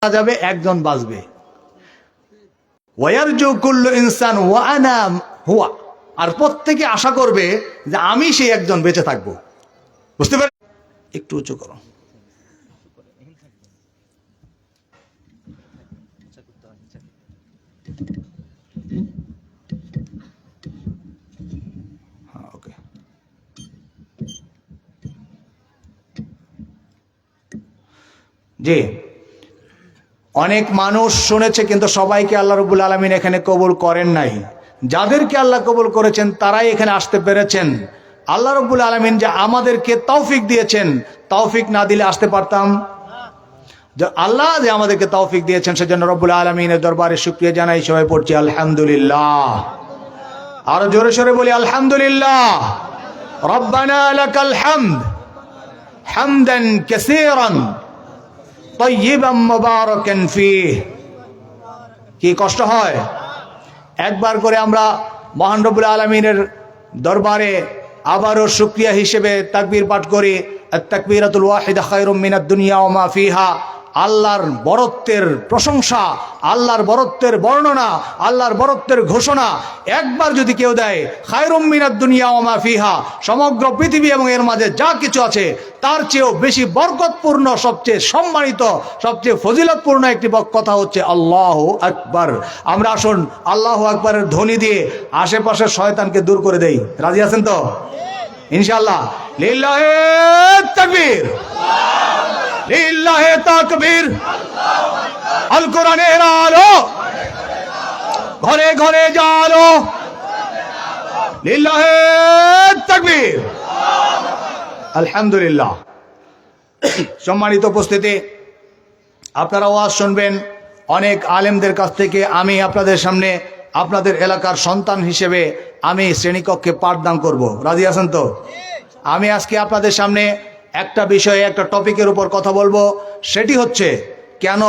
যাবে, একজন বাঁচবে। ওয়ারজু কুল্লু ইনসান ওয়া আনা হুয়া, আর প্রত্যেকে আশা করবে যে আমি সেই একজন বেঁচে থাকবো। বুঝতে পারেন? একটু উঁচু করো। হ্যাঁ, ওকে। জি, অনেক মানুষ শুনেছে কিন্তু সবাইকে আল্লাহ রাব্বুল আলামিন এখানে কবুল করেন নাই। যাদেরকে আল্লাহ কবুল করেছেন তারাই এখানে আসতে পেরেছেন। আল্লাহ রাব্বুল আলামিন যে আমাদেরকে তৌফিক দিয়েছেন, তৌফিক না দিলে আসতে পারতাম? আল্লাহ যে আমাদেরকে তৌফিক দিয়েছেন সেজন্য রব্বুল আলামিনের দরবারে শুকরিয়া জানাই। সবাই পড়ছি আলহামদুলিল্লাহ। আরো জোরে সোরে বলি আলহামদুলিল্লাহ। রব্বানা লাকাল হামদ হামদান কাসীরান তাইয়িবান মুবারাকান ফীহ। কি কষ্ট হয় একবার করে আমরা মহান রব্বুল আলামিনের দরবারে আবারও শুকরিয়া হিসেবে তাকবীর পাঠ করি, আত-তাকবীরাতুল ওয়াহিদা খায়রুম মিনাদ দুনিয়া ওয়া মা ফিহা। আল্লাহর বরত্বের প্রশংসা, আল্লাহর বরত্বের বর্ণনা, আল্লাহর বরত্বের ঘোষণা একবার যদি কেউ দেয়, খায়রুম মিনাদ দুনিয়া ওয়া মা ফিহা, সমগ্র পৃথিবী এবং এর মাঝে যা কিছু আছে তার চেয়েও বেশি বরকতপূর্ণ, সবচেয়ে সম্মানিত, সবচেয়ে ফজিলতপূর্ণ একটি কথা হচ্ছে আল্লাহু আকবার। আমরা আসুন আল্লাহু আকবারের ধ্বনি দিয়ে আশেপাশের শয়তানকে দূর করে দেই। রাজি আছেন তো? ইনশাআল্লাহ। লিল্লাহি তাকবীর, লিল্লাহি তাকবীর। আল কোরআনের আলো ঘরে ঘরে জালো, লিল্লাহি তাকবীর। আলহামদুলিল্লাহ। সম্মানিত উপস্থিতি, আপনারা ওয়াজ শুনবেন অনেক আলেমদের কাছ থেকে। আমি আপনাদের সামনে আপনাদের এলাকার সন্তান হিসেবে আমি শ্রেণীকক্ষে পাঠদান করব। রাজি আছেন তো? আমি আজকে আপনাদের সামনে একটা বিষয়ে, একটা টপিকের উপর কথা বলবো। সেটি হচ্ছে কেন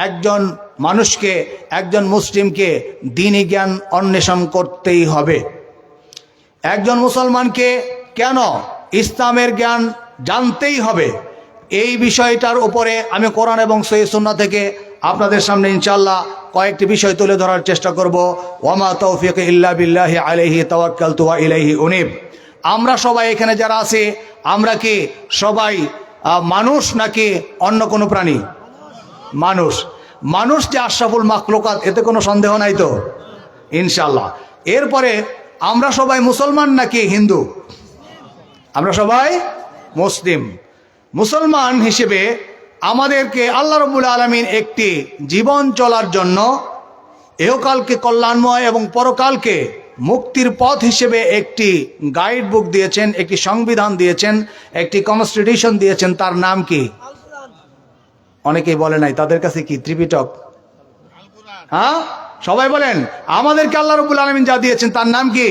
একজন মানুষকে, একজন মুসলিমকে দ্বীনি জ্ঞান অন্বেষণ করতেই হবে। একজন মুসলমানকে কেন ইসলামের জ্ঞান জানতেই হবে, এই বিষয়টার উপরে আমি কোরআন এবং সহিহ সুন্নাহ থেকে আপনাদের সামনে ইনশাআল্লাহ কয়েকটি বিষয় তুলে ধরার চেষ্টা করব। ওয়ামা তৌফিক ইল্লা বিল্লাহি আলাইহি তাওয়াক্কালতু ওয়া ইলাইহি উনীব। আমরা সবাই এখানে যারা আছি, আমরা কি সবাই মানুষ নাকি অন্য কোনো প্রাণী? মানুষ। মানুষ যে আশরাফুল মাখলুকাত, এতে কোনো সন্দেহ নাই তো? ইনশাআল্লাহ। এরপরে আমরা সবাই মুসলমান নাকি হিন্দু? আমরা সবাই মুসলিম। মুসলমান হিসেবে আমাদেরকে আল্লাহ রাব্বুল আলামিন একটি জীবন চলার জন্য ইহকালকে কল্যাণময় এবং পরকালকে মুক্তির পথ হিসেবে একটি গাইড বুক দিয়েছেন, একটি সংবিধান দিয়েছেন, একটি কনস্টিটিউশন দিয়েছেন। তার নাম কি? অনেকেই বলে নাই, তাদের কাছে কি ত্রিপিটক? হ্যাঁ, সবাই বলেন। আমাদেরকে আল্লাহ রাব্বুল আলামিন যা দিয়েছেন তার নাম কি?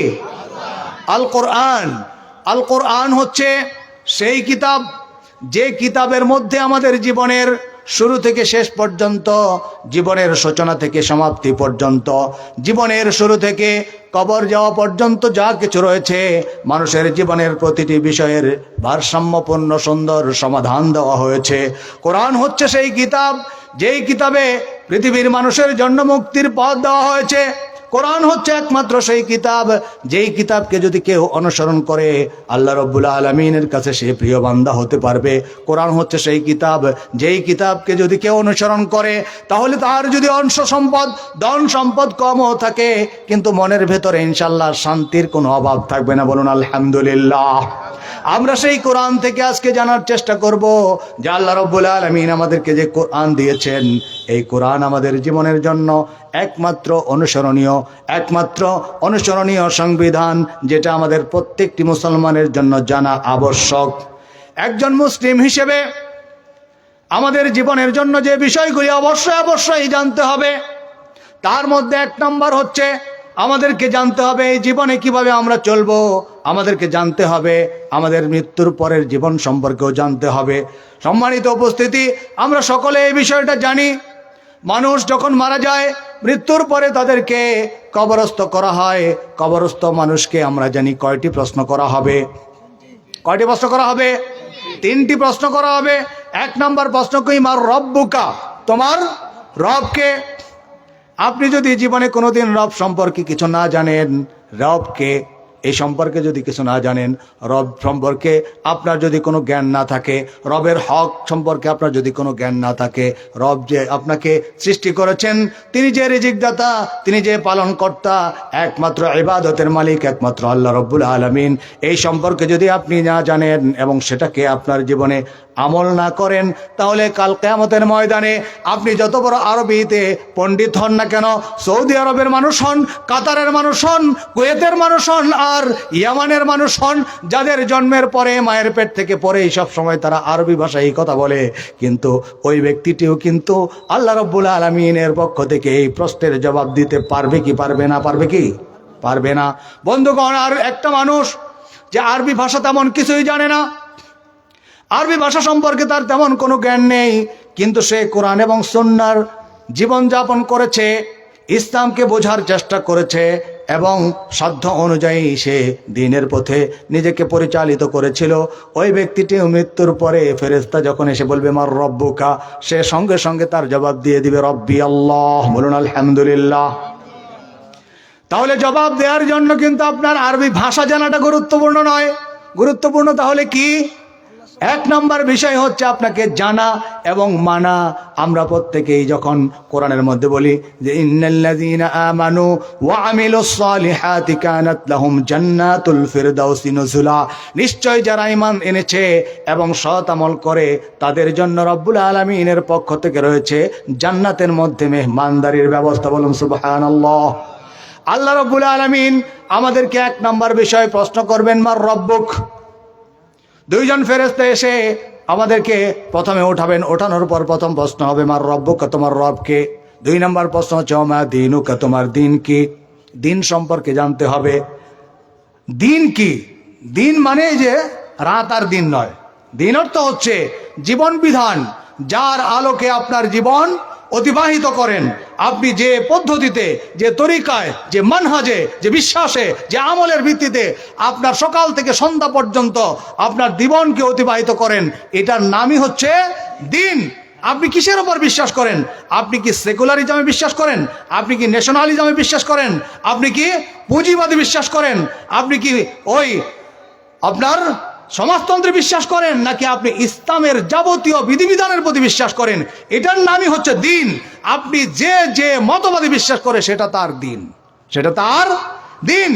আল কোরআন। আল কোরআন হচ্ছে সেই কিতাব, যে কিতাবের মধ্যে আমাদের জীবনের শুরু থেকে শেষ পর্যন্ত, জীবনের সূচনা থেকে সমাপ্তি পর্যন্ত, জীবনের শুরু থেকে কবর যাওয়া পর্যন্ত যা কিছু রয়েছে, মানুষের জীবনের প্রতিটি বিষয়ের ভারসাম্যপূর্ণ সুন্দর সমাধান দেওয়া হয়েছে। কোরআন হচ্ছে সেই কিতাব, যেই কিতাবে পৃথিবীর মানুষের জন্য মুক্তির পথ দেওয়া হয়েছে। কোরআন হচ্ছে একমাত্র সেই কিতাব, যেই কিতাবকে যদি কেউ অনুসরণ করে আল্লাহ রাব্বুল আলামিনের কাছে সে প্রিয় বান্দা হতে পারবে। কোরআন হচ্ছে সেই কিতাব, যেই কিতাবকে যদি কেউ অনুসরণ করে তাহলে তার যদি অংশ সম্পদ, ধন সম্পদ কমও থাকে কিন্তু মনের ভেতরে ইনশাআল্লাহ শান্তির কোনো অভাব থাকবে না। বলুন আলহামদুলিল্লাহ। আমরা সেই কোরআন থেকে আজকে জানার চেষ্টা করব যে আল্লাহ রাব্বুল আলামিন আমাদেরকে যে কোরআন দিয়েছেন, এই কোরআন আমাদের জীবনের জন্য একমাত্র অনুসরণীয় সংবিধান, যেটা আমাদের প্রত্যেকটি মুসলমানের জন্য জানা আবশ্যক। একজন মুসলিম হিসেবে আমাদের জীবনের জন্য যে বিষয়গুলি অবশ্যই জানতে হবে, তার মধ্যে এক নম্বর হচ্ছে আমাদেরকে জানতে হবে এই জীবনে কিভাবে আমরা চলবো। আমাদেরকে জানতে হবে আমাদের মৃত্যুর পরের জীবন সম্পর্কেও জানতে হবে। সম্মানিত উপস্থিতি, আমরা সকলে এই বিষয়টা জানি। মানুষ যখন মারা যায়, মৃত্যুর পরে তাদেরকে কবরস্থ করা হয়। কবরস্থ মানুষকে আমরা জানি কয়টি প্রশ্ন করা হবে? কয়টি প্রশ্ন করা হবে? 3টি প্রশ্ন করা হবে। 1 নম্বর প্রশ্ন কি? মার রব্বুকা, তোমার রবকে। আপনি যদি জীবনে কোনোদিন রব সম্পর্কে কিছু না জানেন, রবকে এই সম্পর্কে যদি কিছু না জানেন, রব সম্পর্কে আপনার যদি কোনো জ্ঞান না থাকে, রবের হক সম্পর্কে আপনার যদি কোনো জ্ঞান না থাকে, রব যে আপনাকে সৃষ্টি করেছেন, তিনি যে রিজিকদাতা, তিনি যে পালনকর্তা, একমাত্র ইবাদতের মালিক একমাত্র আল্লাহ রব্বুল আলামিন, এই সম্পর্কে যদি আপনি না জানেন এবং সেটাকে আপনার জীবনে আমল না করেন, তাহলে কাল কিয়ামতের ময়দানে আপনি যত বড় আরবিতে পণ্ডিত হন না কেন, সৌদি আরবের মানুষ হন, কাতারের মানুষ হন, কুয়েতের মানুষ হন, আর ইয়ামানের মানুষ হন, যাদের জন্মের পরে মায়ের পেট থেকে পরেই সব সময় তারা আরবি ভাষায় কথা বলে, কিন্তু ওই ব্যক্তিটিও কিন্তু আল্লাহ রাব্বুল আলামিনের পক্ষ থেকে এই প্রশ্নের জবাব দিতে পারবে কি পারবে না? পারবে কি পারবে না? বন্ধুগণ, আর একটা মানুষ যে আরবি ভাষা তেমন কিছুই জানে না, আরবি ভাষা সম্পর্কে তার তেমন কোনো জ্ঞান নেই, কিন্তু সে কোরআন এবং সুন্নাহর জীবনযাপন করেছে, ইসলামকে বোঝার চেষ্টা করেছে এবং সাধ্য অনুযায়ী সে দ্বীনের পথে নিজেকে পরিচালিত করেছিল, ওই ব্যক্তিটি মৃত্যুর পরে ফেরেশতা যখন এসে বলবে মার রব্বুকা, সে সঙ্গে সঙ্গে তার জবাব দিয়ে দিবে রব্বি আল্লাহ, বলুন আলহামদুলিল্লাহ। তাহলে জবাব দেওয়ার জন্য কিন্তু আপনার আরবি ভাষা জানাটা গুরুত্বপূর্ণ নয়, গুরুত্বপূর্ণ তাহলে কি? এক নম্বর বিষয় হচ্ছে আপনাকে জানা এবং মানা। আমরা প্রত্যেকেই যখন কোরআনের মধ্যে বলি যে ইন্নাল্লাযীনা আমানু ওয়া আমিলুস সালিহাতি কানাত লাহুম জান্নাতুল ফিরদাউসি নুজুলা, নিশ্চয় যারা ঈমান এনেছে এবং সৎ আমল করে তাদের জন্য রব্বুল আলামিনের পক্ষ থেকে রয়েছে জান্নাতের মধ্যে মেহমানদারির ব্যবস্থা। বলুন সুবহানাল্লাহ। আল্লাহ রব্বুল আলামিন আমাদেরকে এক নম্বর বিষয় প্রশ্ন করবেন মার রব্বুক। দুইজন ফেরেশতা এসে আমাদেরকে প্রথমে ওঠাবেন, ওঠানোর পর প্রথম প্রশ্ন হবে মার রব্বুক, তোমার রবকে। দুই নম্বর প্রশ্ন হচ্ছে মা দীনুকা, তোমার দিন কি? দিন সম্পর্কে জানতে হবে। দিন কি? দিন মানে যে রাত আর দিন নয়, দিন অর্থ হচ্ছে জীবন বিধান, যার আলোকে আপনার জীবন অতিবাহিত করেন। আপনি যে পদ্ধতিতে, যে তরিকায়, যে মানহাজে, যে বিশ্বাসে, যে আমলের ভিত্তিতে আপনার সকাল থেকে সন্ধ্যা পর্যন্ত আপনার জীবনকে অতিবাহিত করেন, এটার নামই হচ্ছে দিন। আপনি কিসের উপর বিশ্বাস করেন? আপনি কি সেকুলারিজমে বিশ্বাস করেন? আপনি কি ন্যাশনালিজমে বিশ্বাস করেন? আপনি কি পুঁজিবাদী বিশ্বাস করেন? আপনি কি ওই আপনার সমাজতন্ত্রে বিশ্বাস করেন, নাকি আপনি ইসলামের যাবতীয় বিধিবিধানের প্রতি বিশ্বাস করেন? এটার নামই হচ্ছে দিন। আপনি যে যে মতবাদে বিশ্বাস করে সেটা তার দিন, সেটা তার দিন।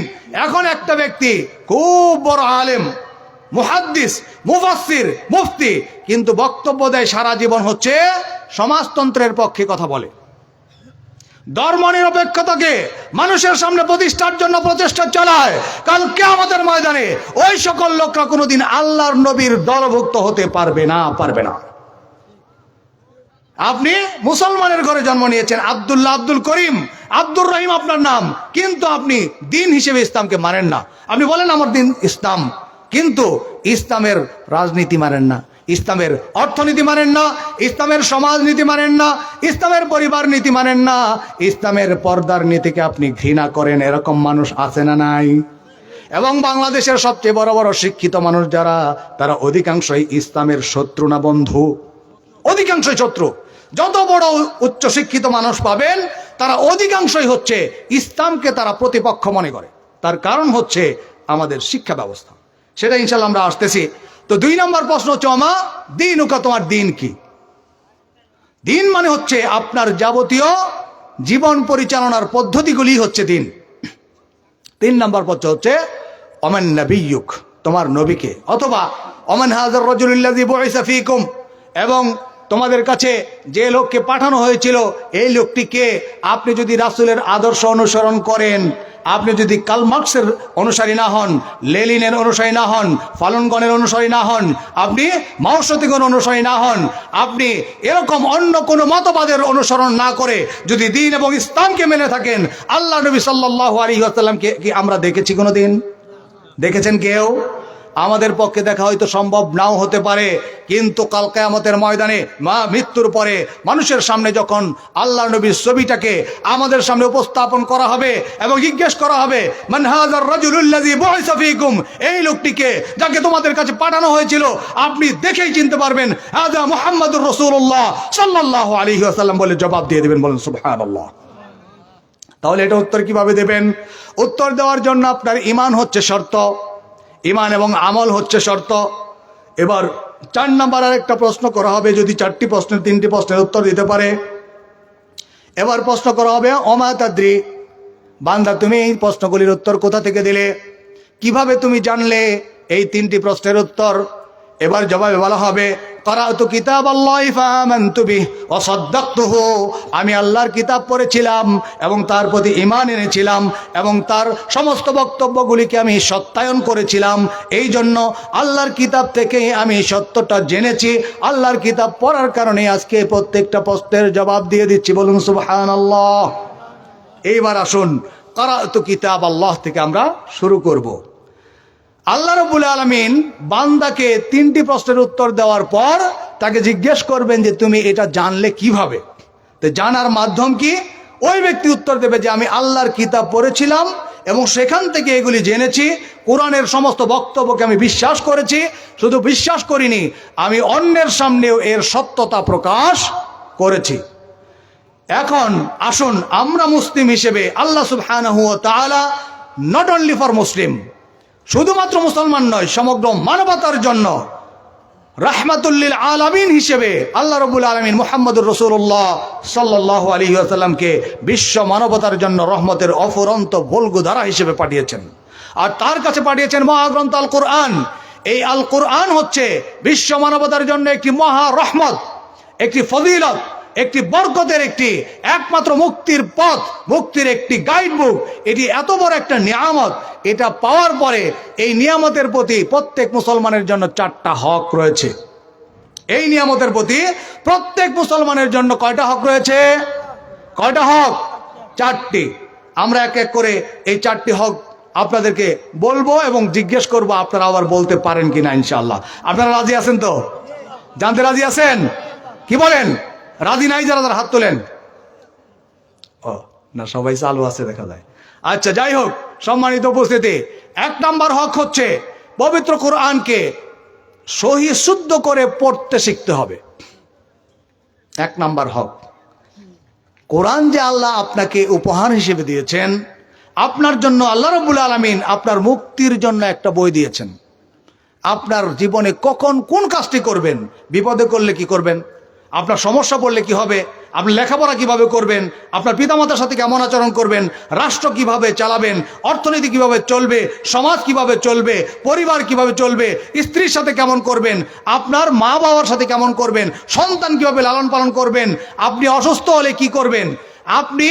এখন একটা ব্যক্তি খুব বড় আলেম, মুহাদ্দিস, মুফাসসির, মুফতি, কিন্তু বক্তব্য দেয় সারা জীবন হচ্ছে সমাজতন্ত্রের পক্ষে কথা বলে, ধর্মনিরপেক্ষতাকে মানুষের সামনে প্রতিষ্ঠার জন্য প্রচেষ্টা চালায়। কাল কিয়ামতের ময়দানে ওই সকল লোকরা কোনোদিন আল্লাহর নবীর দলভুক্ত হতে পারবে না, পারবে না। আপনি মুসলমানের ঘরে জন্ম নিয়েছেন, আব্দুল্লাহ, আব্দুল করিম, আব্দুর রহিম আপনার নাম, কিন্তু আপনি দিন হিসেবে ইসলামকে মানেন না। আপনি বলেন আমার দিন ইসলাম, কিন্তু ইসলামের রাজনীতি মানেন না, ইসলামের অর্থনীতি মানেন না, ইসলামের সমাজনীতি মানেন না, ইসলামের পরিবার নীতি মানেন না, ইসলামের পর্দার নীতিকে আপনি ঘৃণা করেন। এরকম মানুষ আছে না নাই? এবং বাংলাদেশের সবচেয়ে বড় বড় শিক্ষিত মানুষ যারা, তারা অধিকাংশই ইসলামের শত্রু না বন্ধু? অধিকাংশই শত্রু। যত বড় উচ্চ শিক্ষিত মানুষ পাবেন, তারা অধিকাংশই হচ্ছে ইসলামকে তারা প্রতিপক্ষ মনে করে। তার কারণ হচ্ছে আমাদের শিক্ষা ব্যবস্থা। সেটা ইনশাল্লাহ আমরা আসতেছি। তো দুই নম্বর প্রশ্ন হচ্ছে আমা দীনুকা, তোমার দিন কি? দিন মানে হচ্ছে আপনার যাবতীয় জীবন পরিচালনার পদ্ধতিগুলি হচ্ছে দিন। তিন নম্বর প্রশ্ন হচ্ছে ওমান নবিয়ুক, তোমার নবীকে, অথবা ওমান হাযার রাজুলুল্লাযী বুইসা ফীকুম, এবং তোমাদের কাছে যে লোককে পাঠানো হয়েছিল এই লোকটিকে। আপনি যদি রাসূলের আদর্শ অনুসরণ করেন, আপনি যদি কার্ল মার্কসের অনুসারী না হন, লেনিনের অনুসারী না হন, ফালনগণের অনুসারী না হন, আপনি মাও সেতুংয়ের অনুসারী না হন, আপনি এরকম অন্য কোনো মতবাদের অনুসরণ না করে যদি দ্বীন এবং ইসলামকে মেনে থাকেন, আল্লাহ নবী সাল্লাল্লাহু আলাইহি ওয়াসাল্লামকে কি আমরা দেখেছি কোনো দিন? দেখেছেন কেউ? আমাদের পক্ষে দেখা হয়তো সম্ভব নাও হতে পারে, কিন্তু কাল কিয়ামতের ময়দানে মৃত্যুর পরে মানুষের সামনে যখন আল্লাহ নবীর ছবিটাকে আমাদের সামনে উপস্থাপন করা হবে এবং জিজ্ঞেস করা হবে, মান হাযার রাজুলুল্লাযী বুইসা ফীকুম, এই লোকটিকে যাকে তোমাদের কাছে পাঠানো হয়েছিল, আপনি দেখেই চিনতে পারবেন হাযা মুহাম্মাদুর রাসূলুল্লাহ সাল্লাল্লাহু আলাইহি ওয়াসাল্লাম বলে জবাব দিয়ে দিবেন। বলেন সুবহানাল্লাহ। তাহলে এটা উত্তর কিভাবে দেবেন? উত্তর দেওয়ার জন্য আপনার ঈমান হচ্ছে শর্ত, ঈমান এবং আমল হচ্ছে শর্ত। এবার 4 নাম্বার আরেকটা প্রশ্ন করা হবে, যদি 4টি প্রশ্নের 3টি প্রশ্নের উত্তর দিতে পারে। এবার প্রশ্ন করা হবে, ওমা তাদরি, বান্দা তুমি এই প্রশ্নগুলির উত্তর কোথা থেকে দিলে, কিভাবে তুমি জানলে এই 3টি প্রশ্নের উত্তর? এবার জবাবে বলা হবে, ক্বরা'তু কিতাবাল্লাহি ফাআমানতু বিহি ওয়া সাদ্দাকতুহু, আমি আল্লাহর কিতাব পড়েছিলাম এবং তার প্রতি ঈমান এনেছিলাম এবং তার সমস্ত বক্তব্যগুলিকে আমি সত্যায়ন করেছিলাম। এই জন্য আল্লাহর কিতাব থেকে আমি সত্যটা জেনেছি। আল্লাহর কিতাব পড়ার কারণে আজকে প্রত্যেকটা প্রশ্নের জবাব দিয়ে দিচ্ছি। বলুন সুবহানাল্লাহ। এইবার আসুন ক্বরা'তু কিতাবাল্লাহ থেকে আমরা শুরু করব। আল্লাহ রাব্বুল আলামিন বান্দাকে 3টি প্রশ্নের উত্তর দেওয়ার পর তাকে জিজ্ঞেস করবেন যে তুমি এটা জানলে কিভাবে। তো জানার মাধ্যম কি? ওই ব্যক্তি উত্তর দেবে যে আমি আল্লাহর কিতাব পড়েছিলাম এবং সেখান থেকে এগুলি জেনেছি। কোরআনের সমস্ত বক্তব্যকে আমি বিশ্বাস করেছি, শুধু বিশ্বাস করিনি, আমি অন্যের সামনেও এর সত্যতা প্রকাশ করেছি। এখন আসুন আমরা মুসলিম হিসেবে আল্লাহ সুবহানাহু ওয়া তাআলা নট অনলি ফর মুসলিম, শুধুমাত্র মুসলমান নয়, সমগ্র মানবতার জন্য রাহমাতুল লিল আলামিন হিসেবে আল্লাহ রাব্বুল আলামিন মুহাম্মদুর রাসূলুল্লাহ সাল্লাল্লাহু আলাইহি ওয়াসাল্লামকে বিশ্ব মানবতার জন্য রহমতের অফুরন্ত বল্গুধারা হিসেবে পাঠিয়েছেন। আর তার কাছে পাঠিয়েছেন মহাগ্রন্থ আল কোরআন। এই আল কোরআন হচ্ছে বিশ্ব মানবতার জন্য একটি মহা রহমত, একটি ফজিলত, একটি বরকতের একটি একমাত্র মুক্তির পথ, মুক্তির একটি গাইড বুক। এটি এত বড় একটা নিয়ামত। এটা পাওয়ার পরে এই নিয়ামতের প্রতি প্রত্যেক মুসলমানের জন্য 4টা হক রয়েছে। এই নিয়ামতের প্রতি প্রত্যেক মুসলমানের জন্য কয়টা হক রয়েছে? কয়টা হক? 4টি। আমরা এক এক করে এই 4টি হক আপনাদেরকে বলবো এবং জিজ্ঞেস করব, আপনারা আবার বলতে পারেন কিনা ইনশাআল্লাহ। আপনারা রাজি আছেন তো? জানতে রাজি আছেন? কি বলেন? রাজি নাই যারা, তারা হাত তোলেন। ও না, সবাই চালু আছে দেখা যায়। আচ্ছা, যাই হোক, সম্মানিত উপস্থিতি, 1 নাম্বার হক হচ্ছে পবিত্র কোরআনকে সহি শুদ্ধ করে পড়তে শিখতে হবে। 1 নাম্বার হক। কোরআন যে আল্লাহ আপনাকে উপহার হিসেবে দিয়েছেন, আপনার জন্য আল্লাহ রাব্বুল আলামিন আপনার মুক্তির জন্য একটা বই দিয়েছেন। আপনার জীবনে কখন কোন কাজটি করবেন, বিপদে করলে কি করবেন, আপনার সমস্যা পড়লে কি হবে, আপনি লেখাপড়া কিভাবে করবেন, আপনার পিতামাতার সাথে কেমন আচরণ করবেন, রাষ্ট্র কিভাবে চালাবেন, অর্থনীতি কিভাবে চলবে, সমাজ কিভাবে চলবে, পরিবার কিভাবে চলবে, স্ত্রীর সাথে কেমন করবেন, আপনার মা বাবার সাথে কেমন করবেন, সন্তান কিভাবে লালন পালন করবেন, আপনি অসুস্থ হলে কি করবেন, আপনি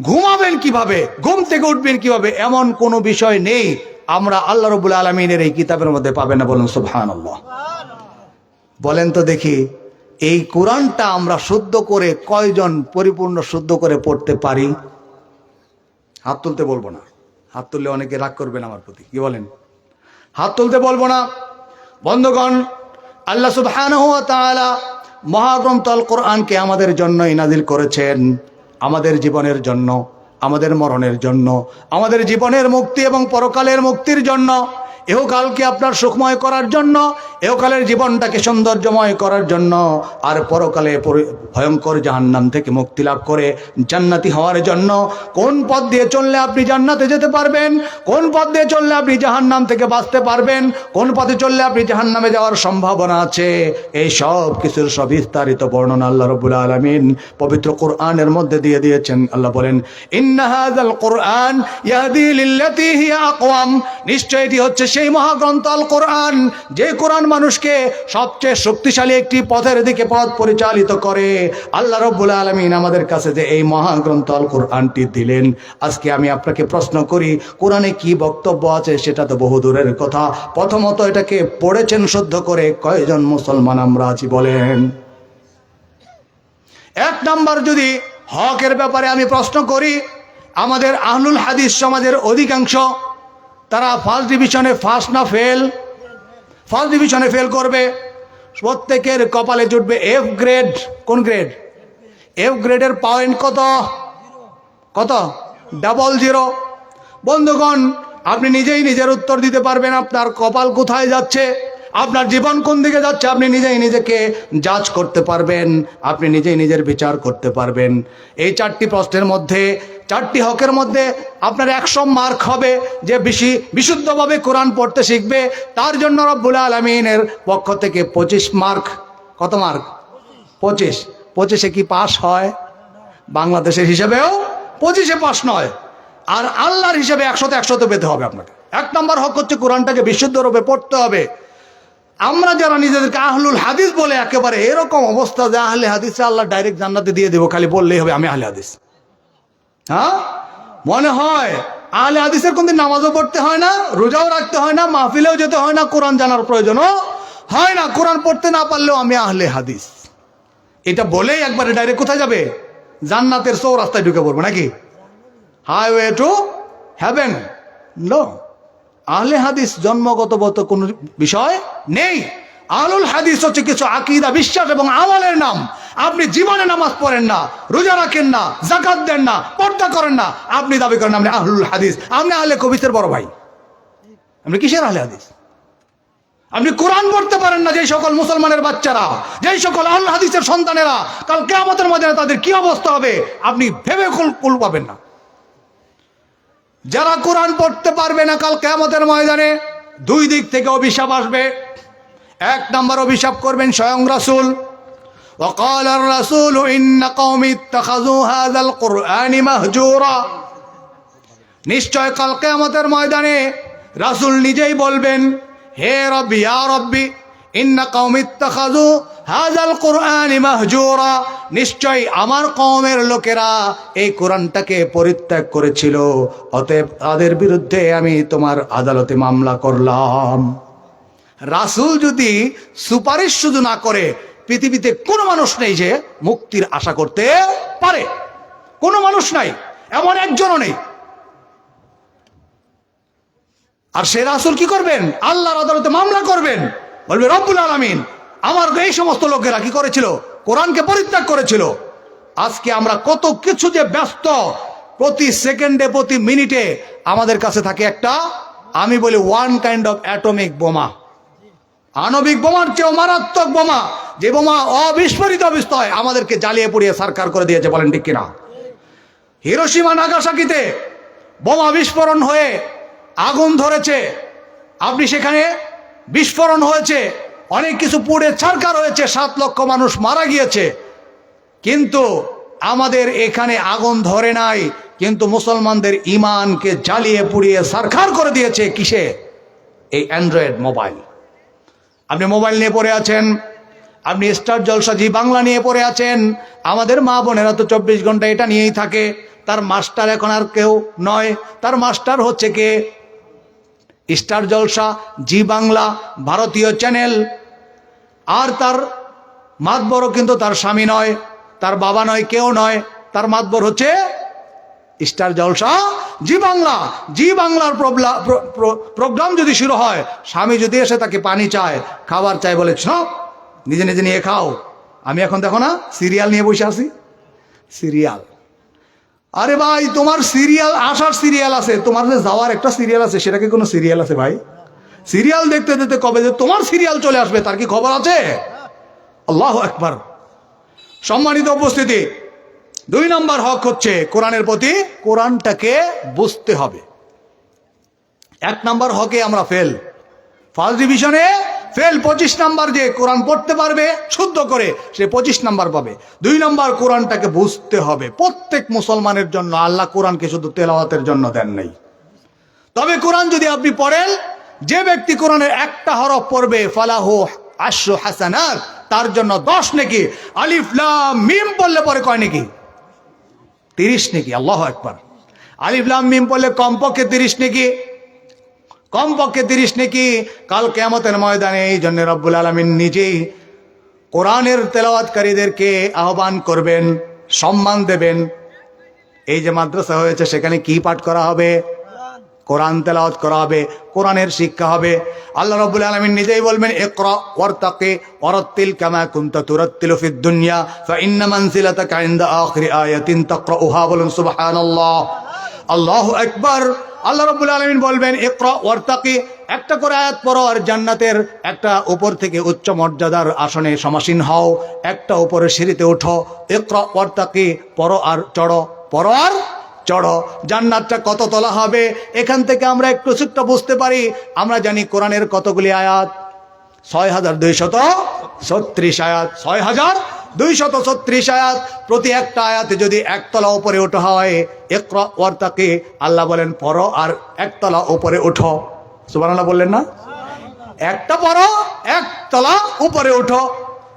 ঘুমাবেন কিভাবে, ঘুম থেকে উঠবেন কিভাবে, এমন কোনো বিষয় নেই আমরা আল্লাহ রাব্বুল আলামিনের এই কিতাবের মধ্যে পাবেন না। বলুন সুবহানাল্লাহ। বলেন তো দেখি, এই কোরআনটা আমরা শুদ্ধ করে কয়জন পরিপূর্ণ শুদ্ধ করে পড়তে পারি? হাত তুলতে বলবো না, হাত তুললে অনেকে রাগ করবেন আমার প্রতি। কি বলেন? হাত তুলতে বলবো না। বন্ধুগণ, আল্লাহ সুবহানাহু ওয়া তাআলা মহাগ্রন্থ আল কোরআনকে আমাদের জন্যই নাজিল করেছেন, আমাদের জীবনের জন্য, আমাদের মরণের জন্য, আমাদের জীবনের মুক্তি এবং পরকালের মুক্তির জন্য, ইহকালকে আপনার সুখময় করার জন্য, ইহকালের জীবনটাকে সৌন্দর্যময় করার জন্য, আর পরকালে ভয়ঙ্কর জাহান্নাম থেকে মুক্তি লাভ করে জান্নাতি হওয়ার জন্য। কোন পথ দিয়ে চললে আপনি জান্নাতে যেতে পারবেন, কোন পথ দিয়ে চললে আপনি জাহান্নাম থেকে বাঁচতে পারবেন, কোন পথে চললে আপনি জাহান্নামে যাওয়ার সম্ভাবনা আছে, এই সব কিছুর সবিস্তারিত বর্ণনা আল্লাহ রাব্বুল আলামিন পবিত্র কোরআনের মধ্যে দিয়ে দিয়েছেন। আল্লাহ বলেন, ইন্না হাযাল কোরআন ইয়াহদি লিল্লাতী হিয়া আকওয়াম, নিশ্চয় এটি হচ্ছে সেই মহাগ্রন্থ আল কোরআন, যে কোরআন মানুষকে সবচেয়ে শক্তিশালী একটি পথের দিকে পথ পরিচালিত করে। আল্লাহ রাব্বুল আলামিন আমাদের কাছে যে এই মহাগ্রন্থ আল কোরআনটি দিলেন, আজকে আমি আপনাকে প্রশ্ন করি, কোরআনে কি বক্তব্য আছে সেটা তো বহু দূরের কথা। প্রথমত এটাকে পড়েছেন শুদ্ধ করে কয়জন মুসলমান আমরা আছি বলেন? 1 নাম্বার যদি হকের ব্যাপারে আমি প্রশ্ন করি, আমাদের আহলুল হাদিস সমাজের অধিকাংশ তারা ফার্স্ট ডিভিশনে ফার্স্ট না ফেল? ফার্স্ট ডিভিশনে ফেল করবে, প্রত্যেকের কপালে জুটবে এফ গ্রেড। কোন গ্রেড? এফ গ্রেডের পয়েন্ট কত? কত? 00। বন্ধুগণ, আপনি নিজেই নিজের উত্তর দিতে পারবেন আপনার কপাল কোথায় যাচ্ছে, আপনার জীবন কোন দিকে যাচ্ছে। আপনি নিজেই নিজেকে জাজ করতে পারবেন, আপনি নিজেই নিজের বিচার করতে পারবেন। এই 4টি প্রশ্নের মধ্যে, 4টি হকের মধ্যে আপনার 100 মার্ক হবে। যে বিশুদ্ধভাবে কোরআন পড়তে শিখবে তার জন্য রব্বুল আলামিনের পক্ষ থেকে 25 মার্ক। কত মার্ক? 25। 25-এ কি পাস হয়? বাংলাদেশের হিসাবেও 25-এ পাস নয়, আর আল্লাহর হিসাবে 100-তে 100 পেতে হবে আপনাকে। 1 নম্বর হক হচ্ছে কোরআনটাকে বিশুদ্ধরূপে পড়তে হবে। আমরা যারা নিজেদেরকে আহলুল হাদিস বলে একেবারে এরকম অবস্থা যে আহলে হাদিসে আল্লাহ ডাইরেক্ট জান্নাতে দিয়ে দেবো, খালি বললেই হবে আমি আহলে হাদিস। হ্যাঁ, মনে হয় আহলে হাদিসের কোনদিন নামাজও পড়তে হয় না, রোজাও রাখতে হয় না, মাহফিলেও যেতে হয় না, কোরআন জানার প্রয়োজনও হয় না। কোরআন পড়তে না পারলেও আমি আহলে হাদিস, এটা বলেই একবারে ডাইরেক্ট কোথায় যাবে? জান্নাতের চৌরাস্তায় ঢুকে পড়বো নাকি? Highway to heaven. নো, আহলে হাদিস জন্মগত কোনো বিষয় নেই। আহলুল হাদিস হচ্ছে কিছু আকীদা, বিশ্বাস এবং আমলের নাম। আপনি জীবনে নামাজ পড়েন না, রোজা রাখেন না, যাকাত দেন না, পর্দা করেন না, আপনি দাবি করেন আপনি আহলুল হাদিস। আপনি আহলে কবিসের বড় ভাই, আপনি কিসের আহলে হাদিস? আপনি কোরআন পড়তে পারেন না। যেই সকল মুসলমানের বাচ্চারা, যেই সকল আহলুল হাদিসের সন্তানেরা কাল কিয়ামতের ময়দানে তাদের কি অবস্থা হবে আপনি ভেবে কুল পাবেন না। যারা কোরআন পড়তে পারবে না কাল কিয়ামতের ময়দানে 2 দিক থেকে অভিশাপ আসবে। 1 নম্বর অভিশাপ করবেন স্বয়ং রাসূল। وقال الرسول إن قومي اتخذوا هذا القرآن مهجورا। নিশ্চয় কাল কিয়ামতের ময়দানে রাসূল নিজেই বলবেন, হে রব্বি ইয়া রব্বি ইন্না কওমি ইত্তাখাযু হাযাল কুরআনি মাহজুরা। নিশ্চয় আমার কওমের লোকেরা এই কোরআনটাকে পরিত্যাগ করেছিল, অতএব তাদের বিরুদ্ধে আমি তোমার আদালতে মামলা করলাম। রাসূল যদি সুপারিশ শুধু না করে পৃথিবীতে কোনো মানুষ নেই যে মুক্তির আশা করতে পারে। কোনো মানুষ নাই, এমন একজনও নেই। আর সে রাসূল কি করবেন? আল্লাহর আদালতে মামলা করবেন, বলবে রব্বুল আলামিন আমার এই সমস্ত লোকেরা কি করেছিল? কোরআনকে পরিত্যাগ করেছিল। আজকে আমরা কত কিছু যে ব্যস্ত, প্রতি সেকেন্ডে প্রতি মিনিটে আমাদের কাছে থাকে একটা, আমি বলি ওয়ান কাইন্ড অফ অ্যাটমিক বোমা, আণবিক বোমার চেয়েও মারাত্মক বোমা, যে বোমা অবিস্ফোরিত অবস্থায় আমাদেরকে জ্বালিয়ে পুড়িয়ে সারকার করে দিয়েছে। বলেন ঠিক কিনা? হিরোশিমা নাগাসাকিতে বোমা বিস্ফোরণ হয়ে আগুন ধরেছে, আপনি সেখানে বিস্ফোরণ হয়েছে, অনেক কিছু পুড়ে ছারখার হয়েছে, 7 লক্ষ মানুষ মারা গিয়েছে। কিন্তু আমাদের এখানে আগুন ধরে নাই, কিন্তু মুসলমানদের ইমানকে জ্বালিয়ে পুড়িয়ে সারখার করে দিয়েছে। কিসে? এই অ্যান্ড্রয়েড মোবাইল। আপনি মোবাইল নিয়ে পড়ে আছেন, আপনি স্টার জলসা জি বাংলা নিয়ে পড়ে আছেন। আমাদের মা বোনেরা তো 24 ঘন্টা এটা নিয়েই থাকে। তার মাস্টার এখন আর কেউ নয়, তার মাস্টার হচ্ছে কে? স্টার জলসা, জি বাংলা, ভারতীয় চ্যানেল। আর তার মাতবরও কিন্তু তার স্বামী নয়, তার বাবা নয়, কেউ নয়। তার মাতবর হচ্ছে স্টার জলসা, জি বাংলা। জি বাংলার প্রোগ্রাম যদি শুরু হয়, স্বামী যদি এসে তাকে পানি চায়, খাবার চায়, বলে নিজে নিজে নিয়ে খাও, আমি এখন দেখো না সিরিয়াল নিয়ে বসে আছি। সিরিয়াল? আরে ভাই, তোমার সিরিয়াল আসার সিরিয়াল আছে, তোমার যে যাওয়ার একটা সিরিয়াল আছে, সেটা কি কোনো সিরিয়াল আছে ভাই? সিরিয়াল দেখতে দেখতে কবে যে তোমার সিরিয়াল চলে আসবে তার কি খবর আছে? আল্লাহু আকবার। সম্মানিত উপস্থিতি, 2 নম্বর হক হচ্ছে কোরআনের প্রতি, কোরআনটাকে বুঝতে হবে। 1 নম্বর হকে আমরা ফেল, ফার্স্ট ডিভিশনে ফেল। 25 নাম্বার যে কোরআন পড়তে পারবে শুদ্ধ করে, সে 25 নাম্বার পাবে। 2 নম্বর কোরআনটাকে বুঝতে হবে। প্রত্যেক মুসলমানের জন্য আল্লাহ কোরআনকে শুধু তেলাওয়াতের জন্য দেন নাই। তবে কোরআন যদি আপনি পড়েন, যে ব্যক্তি কোরআনের একটা হরফ পড়বে, ফালাহু 10 হাসানাত, তার জন্য 10 নেকি। আলিফ লাম মিম পড়লে পরে কয় নেকি? 30 নেকি। আল্লাহু আকবার। আলিফ লাম মিম পড়লে কমপক্ষে 30 নেকি, কমপক্ষে 30 নেকি কাল কিয়ামতের ময়দানে। এই জন্য রব্বুল আলামিন নিজেই কোরআনের তেলাওয়াতকারীদেরকে আহ্বান করবেন, সম্মান দেবেন। এই যে মাদ্রাসা হয়েছে, সেখানে কি পাঠ করা হবে? কোরআন তেলাওয়াত করা হবে, কোরআনের শিক্ষা হবে। আল্লাহ রাব্বুল আলামিন নিজেই বলবেন ইকরা ওয়ারতাকি ওয়ারাত্তিল কামা কুনতা তুরাত্তিলু ফিদ দুনিয়া ফাইন্না মানজিলাতাকা ইনদা আখিরি আয়াতিন তাকরাউহা। বলুন সুবহানাল্লাহ, আল্লাহু আকবার। আল্লাহ রাব্বুল আলামিন বলবেন ইকরা ওয়ারতাকি, একটা করে আয়াত পড়ো আর জান্নাতের একটা উপর থেকে উচ্চ মর্যাদার আসনে সমাসীন হও, একটা উপরের সিঁড়িতে ওঠো। ইকরা ওয়ারতাকি, পড়ো আর চড়ো, পড়ো আর চড়ো। জান্নাতটা কত তলা হবে এখান থেকে আমরা একটু ছোট্ট বুঝতে পারি। আমরা জানি কোরআনের কতগুলি আয়াত, ৬,২৩৬ আয়াত, ৬,২৩৬ আয়াত। প্রতি একটা আয়াতে যদি একতলা উপরে ওঠা হয়, ইকরা ওয়ারতাকি, আল্লাহ বলেন পড়ো আর একতলা উপরে ওঠো। সুবহানাল্লাহ বললেন না? একটা পড়ো, একতলা উপরে ওঠো।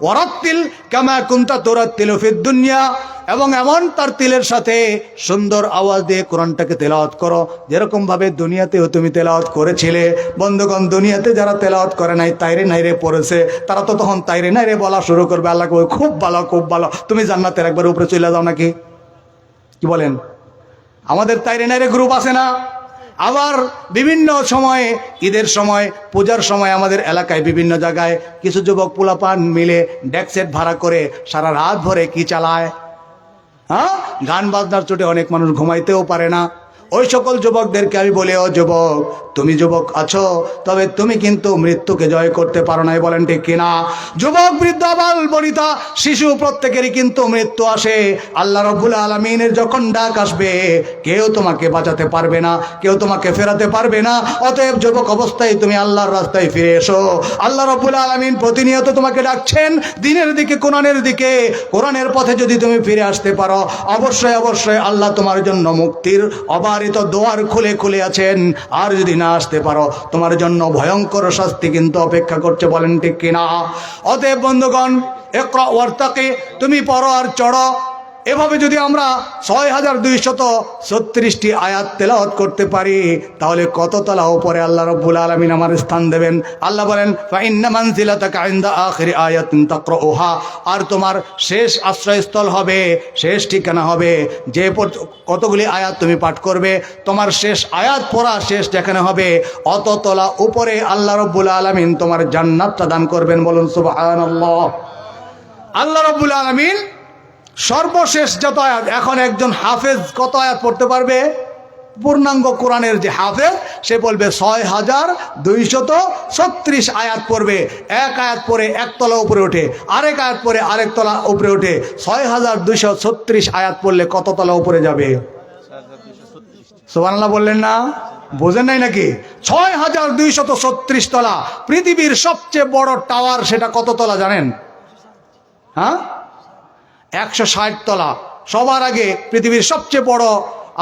ওয়ারাত্তিল কামা কুনতা তুরাত্তিলু ফিদ দুনিয়া, এবং এমন তার তিলের সাথে সুন্দর আওয়াজ দিয়ে কোরআনটাকে তেলাওয়াত করো যেরকম ভাবে দুনিয়াতেও তুমি তেলাওয়াত করেছিলে। বন্ধুগণ, দুনিয়াতে যারা তেলাওয়াত করে নাই, তাইরে নাইরে পড়েছে, তারা তো তখন তাইরে নাইরে বলা শুরু করবে, আল্লাহ কই খুব ভালো খুব ভালো, তুমি জান্নাতের একবার উপরে চলে যাও নাকি? কি বলেন? আমাদের তাইরে নাইরে গ্রুপ আছে না? আবার বিভিন্ন সময়ে, ঈদের সময়, পূজার সময় আমাদের এলাকায় বিভিন্ন জায়গায় কিছু যুবক পোলাপান মিলে ডেক সেট ভাড়া করে সারা রাত ভরে কি চালায়, হ্যাঁ, গান বাজনার চোটে অনেক মানুষ ঘুমাইতেও পারে না। ওই সকল যুবকদেরকে আমি বলি, ও যুবক, তুমি যুবক আছো, তবে তুমি কিন্তু মৃত্যুকে জয় করতে পারো নাই। বলেন ঠিক কিনা? যুবক, বৃদ্ধ, আবাল বনিতা, শিশু, প্রত্যেকেরই কিন্তু মৃত্যু আসে। আল্লাহ রাব্বুল আলামিনের যখন ডাক আসবে, কেউ তোমাকে বাঁচাতে পারবে না, কেউ তোমাকে ফেরাতে পারবে না। অতএব যুবক অবস্থায় তুমি আল্লাহর রাস্তায় ফিরে এসো। আল্লাহ রাব্বুল আলামিন প্রতিনিয়ত তোমাকে ডাকছেন দ্বীনের দিকে, কোরআনের দিকে। কোরআনের পথে যদি তুমি ফিরে আসতে পারো, অবশ্যই অবশ্যই আল্লাহ তোমার জন্য মুক্তির অবারিত দোয়ার খুলে খুলে আছেন। আর যদি না আসতে পারো, তোমার জন্য ভয়ঙ্কর শাস্তি কিন্তু অপেক্ষা করছে। বলেন ঠিক কিনা? অতএব বন্ধুগণ, ইকরা ওয়ারতাকি, তুমি পড়ো আর চড়ো। এভাবে যদি আমরা ৬,২৩৬টি আয়াত তেলাওয়াত করতে পারি, তাহলে কত তলা উপরে আল্লাহ রাব্বুল আলামিন আমার স্থান দেবেন। আল্লাহ বলেন ফাইন্না মানজিলাতাকা ইনদা আখিরি আয়াতিন তাকরাউহা, আর তোমার শেষ আশ্রয়স্থল হবে, শেষ ঠিকানা হবে যে কতগুলি আয়াত তুমি পাঠ করবে, তোমার শেষ আয়াত পড়া শেষ যেখানে হবে, অত তলা উপরে আল্লাহ রাব্বুল আলামিন তোমার জান্নাতটা দান করবেন। বলুন সুবহানাল্লাহ। আল্লাহ রাব্বুল আলামিন সর্বশেষ যত আয়াত, এখন একজন হাফেজ কত আয়াত পড়তে পারবে? পূর্ণাঙ্গ কোরআনের যে হাফেজ, সে বলবে ৬,২৩৬ আয়াত পড়বে। এক আয়াত পরে একতলা উপরে ওঠে, আরেক আয়াত পরে আরেক তলা উপরে ওঠে। ৬,২৩৬ আয়াত পড়লে কত তলা উপরে যাবে? সুবহানাল্লাহ বললেন না? বোঝেন নাই নাকি? ৬,২৩৬ তলা। পৃথিবীর সবচেয়ে বড় টাওয়ার সেটা কত তলা জানেন? হ্যাঁ, ১৬০ তলা। সবার আগে পৃথিবীর সবচেয়ে বড়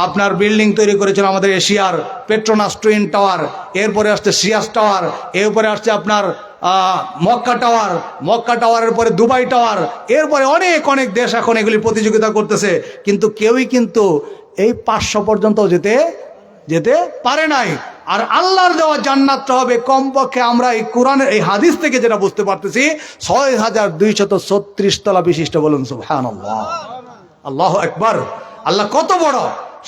আপনার বিল্ডিং তৈরি করেছিল আমাদের এশিয়ার পেট্রোনাস টুইন টাওয়ার, এরপরে আসছে সিয়াস টাওয়ার, এরপরে আসছে আপনার মক্কা টাওয়ার, মক্কা টাওয়ারের পরে দুবাই টাওয়ার, এরপরে অনেক অনেক দেশ এখন এগুলি প্রতিযোগিতা করতেছে, কিন্তু কেউই কিন্তু এই ৫০০ পর্যন্ত যেতে পারে নাই। আর আল্লাহর দেওয়া জান্নাতটা হবে কমপক্ষে, আমরা এই কোরআনের এই হাদিস থেকে যেটা বুঝতে পারতেছি, ৬,২৩৬ তলা বিশিষ্ট। বলুন সুবহানাল্লাহ, আল্লাহু আকবার। আল্লাহ কত বড়!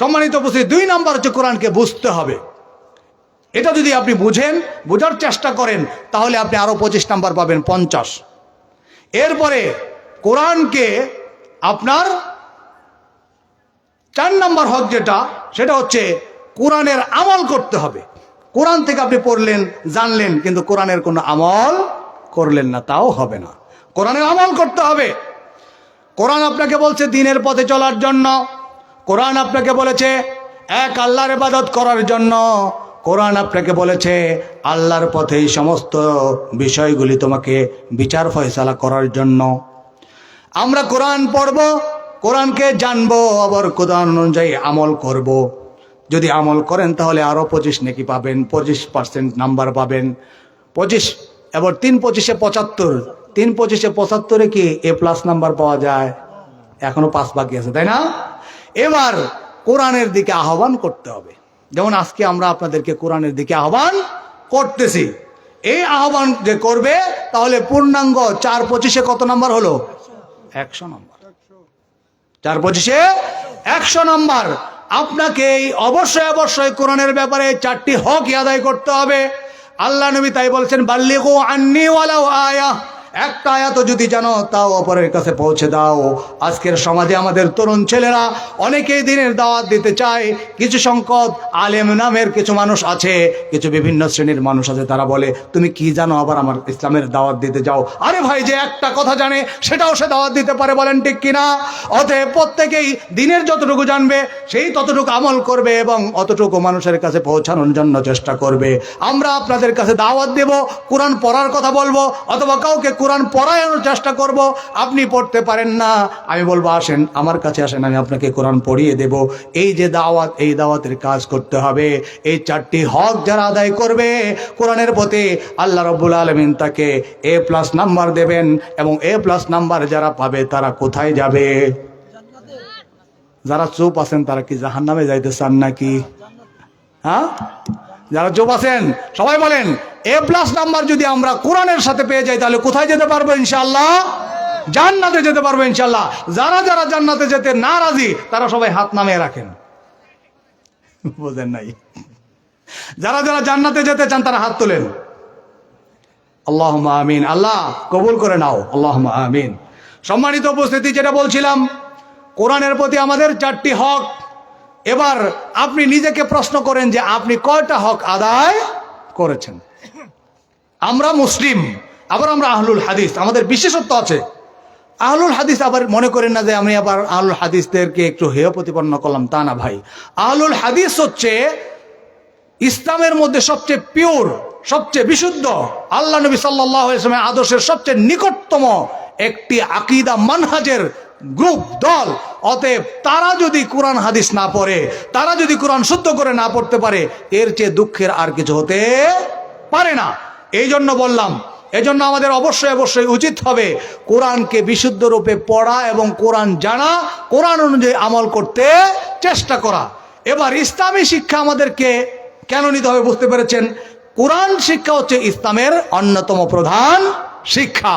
সম্মানিত উপস্থিতি, ২ নাম্বার হচ্ছে কোরআনকে বুঝতে হবে। এটা যদি আপনি বোঝার চেষ্টা করেন, তাহলে আপনি আরো 25 নাম্বার পাবেন, 50। এরপরে কোরআনকে আপনার ৪ নাম্বার হক সেটা হচ্ছে কোরআনের আমল করতে হবে। কোরআন থেকে আপনি পড়লেন, জানলেন, কিন্তু কোরআনের কোনো আমল করলেন না, তাও হবে না। কোরআনের আমল করতে হবে। কোরআন আপনাকে বলছে দ্বীনের পথে চলার জন্য, কোরআন আপনাকে বলেছে এক আল্লাহর ইবাদত করার জন্য, কোরআন আপনাকে বলেছে আল্লাহর পথেই সমস্ত বিষয়গুলি তোমাকে বিচার ফয়সালা করার জন্য। আমরা কোরআন পড়ব, কোরআনকে জানবো, আবার কোরআন অনুযায়ী আমল করব। যদি আমল করেন তাহলে আরো 25 নেকি পাবেন, 25% নাম্বার পাবেন। 25 এবার 3 25-এ 75, 3 25-এ 75-এ কি A+ নাম্বার পাওয়া যায়? এখনো 5 বাকি আছে, তাই না? এবার কোরআনের দিকে আহ্বান করতে হবে। যেমন আজকে আমরা আপনাদেরকে কোরআনের দিকে আহ্বান করতেছি। এই আহ্বান যে করবে, তাহলে পূর্ণাঙ্গ 4 25-এ কত নাম্বার হলো? 100 নাম্বার। 4 25-এ 100 নাম্বার। আপনাকে অবশ্যই অবশ্যই কোরআনের ব্যাপারে 4টি হক আদায় করতে হবে। আল্লাহ নবী তাই বলছেন, বাল্লিগু আন্নি ওয়ালাউ আয়া, একটা আয়াত যদি জানো তাও অপরের কাছে পৌঁছে দাও। আজকের সমাজে আমাদের তরুণ ছেলেরা অনেকেই দিনের দাওয়াত দিতে চায়। কিছু সংখ্যক আলেম নামের কিছু মানুষ আছে, কিছু বিভিন্ন শ্রেণীর মানুষ আছে, তারা বলে তুমি কি জানো আবার আমার ইসলামের দাওয়াত দিতে যাও। আরে ভাই, যে একটা কথা জানে সেটাও সে দাওয়াত দিতে পারে, বলেন ঠিক কিনা? অতএব প্রত্যেকেই দিনের যতটুকু জানবে সেই ততটুকু আমল করবে এবং অতটুকু মানুষের কাছে পৌঁছানোর জন্য চেষ্টা করবে। আমরা আপনাদের কাছে দাওয়াত দেব, কোরআন পড়ার কথা বলবো, অথবা কাউকে কোরআন পড়ানোর চেষ্টা করব। আপনি পড়তে পারেন না, আমি বলবো আসেন আমার কাছে আসেন, আমি আপনাকে কোরআন পড়িয়ে দেব। এই যে দাওয়াত, এই দাওয়াতের কাজ করতে হবে। এই 4টি হক যারা আদায় করবে কোরআনের প্রতি, আল্লাহ রাব্বুল আলামিন তাকে A+ নাম্বার দেবেন। এবং A+ নাম্বার যারা পাবে তারা কোথায় যাবে? যারা চুপ আছেন তারা কি জাহান্নামে যাইতে চান নাকি? হ্যাঁ, যারা চুপ আছেন সবাই বলেন, A+ নাম্বার যদি আমরা কোরআনের সাথে পেয়ে যাই তাহলে কোথায় যেতে পারবো ইনশাআল্লাহ? জান্নাতে যেতে পারবো ইনশাআল্লাহ। যারা যারা জান্নাতে যেতে না রাজি তারা সবাই হাত নামিয়ে রাখেন। বোঝেন নাই? যারা যারা জান্নাতে যেতে চান তারা হাত তোলেন। আল্লাহুম্মা আমিন। আল্লাহ কবুল করে নাও, আল্লাহুম্মা আমিন। সম্মানিত উপস্থিতি, যেটা বলছিলাম, কোরআনের প্রতি আমাদের 4টি হক। এবার আপনি নিজেকে প্রশ্ন করেন যে আপনি কয়টা হক আদায় করেছেন? আমরা মুসলিম, আবার আমরা আহলুল হাদিস, আমাদের বিশেষত্ব আছে। আহলুল হাদিস আবার মনে করেন না যে আমি আবার আহলুল হাদিসদেরকে একটু হেয় প্রতিপন্ন করলাম, তা না ভাই। আহলুল হাদিস হচ্ছে ইসলামের মধ্যে সবচেয়ে পিওর, সবচেয়ে বিশুদ্ধ, আল্লাহ নবী সাল্লাল্লাহু আলাইহি ওয়াসাল্লামের আদর্শের সবচেয়ে নিকটতম একটি আকীদা মানহাজের গ্রুপ, দল। অতএব তারা যদি কোরআন হাদিস না পড়ে, তারা যদি কোরআন শুদ্ধ করে না পড়তে পারে, এর চেয়ে দুঃখের আর কিছু হতে পারে না। এই জন্য বললাম, এজন্য আমাদের অবশ্যই অবশ্যই উচিত হবে কোরআনকে বিশুদ্ধ রূপে পড়া এবং কোরআন জানা, কোরআন অনুযায়ী আমল করতে চেষ্টা করা। এবার ইসলামী শিক্ষা আমাদেরকে কেন নিতে হবে বুঝতে পেরেছেন? কোরআন শিক্ষা হচ্ছে ইসলামের অন্যতম প্রধান শিক্ষা।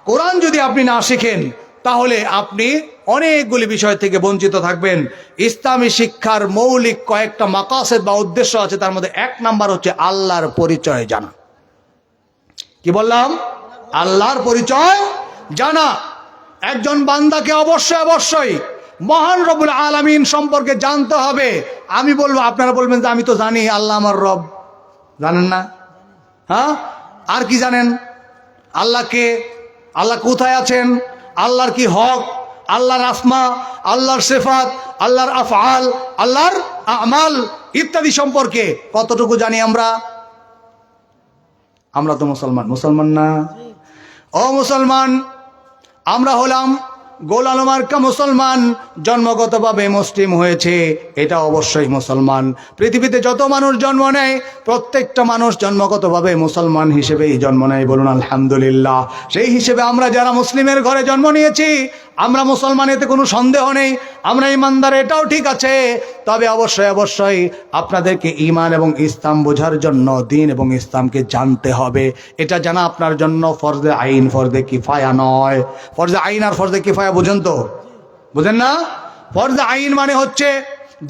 কোরআন যদি আপনি না শিখেন তাহলে আপনি অনেকগুলি বিষয় থেকে বঞ্চিত থাকবেন। ইসলামী শিক্ষার মৌলিক কয়েকটা মাকাসেদ বা উদ্দেশ্য আছে, তার মধ্যে 1 নাম্বার হচ্ছে আল্লাহর পরিচয় জানা। কি বললাম? আল্লাহর পরিচয় জানা। একজন বান্দাকে অবশ্যই অবশ্যই মহান রব্বুল আলামিন সম্পর্কে জানতে হবে। আমি বলবো, আপনারা বলবেন যে আমি তো জানি আল্লাহ আমার রব। জানেন না? হ্যাঁ, আর কি জানেন? আল্লাহকে, আল্লাহ কোথায় আছেন, আল্লাহর কি হক, আল্লাহর আসমা, আল্লাহর সিফাত, আল্লাহর আফআল, আল্লাহর আমাল ইত্যাদি সম্পর্কে কতটুকু জানি আমরা? আমরা তো মুসলমান, মুসলমান না? ও মুসলমান, আমরা হলাম গোলাম মার্কা মুসলমান, জন্মগতভাবে মুসলিম হয়েছে, এটা অবশ্যই মুসলমান। পৃথিবীতে যত মানুষ জন্ম নেয় প্রত্যেকটা মানুষ জন্মগতভাবে মুসলমান হিসেবেই জন্ম নেয়, বলুন আলহামদুলিল্লাহ। সেই হিসেবে আমরা যারা মুসলিমের ঘরে জন্ম নিয়েছি আমরা মুসলমান, এতে কোনো সন্দেহ নেই, আমরা ইমানদার, এটাও ঠিক আছে। তবে অবশ্যই অবশ্যই আপনাদেরকে ঈমান এবং ইসলাম বোঝার জন্য দ্বীন এবং ইসলামকে জানতে হবে। এটা জানা আপনার জন্য ফরজে আইন, ফরজে কিফায়া নয়। ফরজে আইন আর ফরজে কিফায়া বুঝেন তো? বুঝেন না? ফরজে আইন মানে হচ্ছে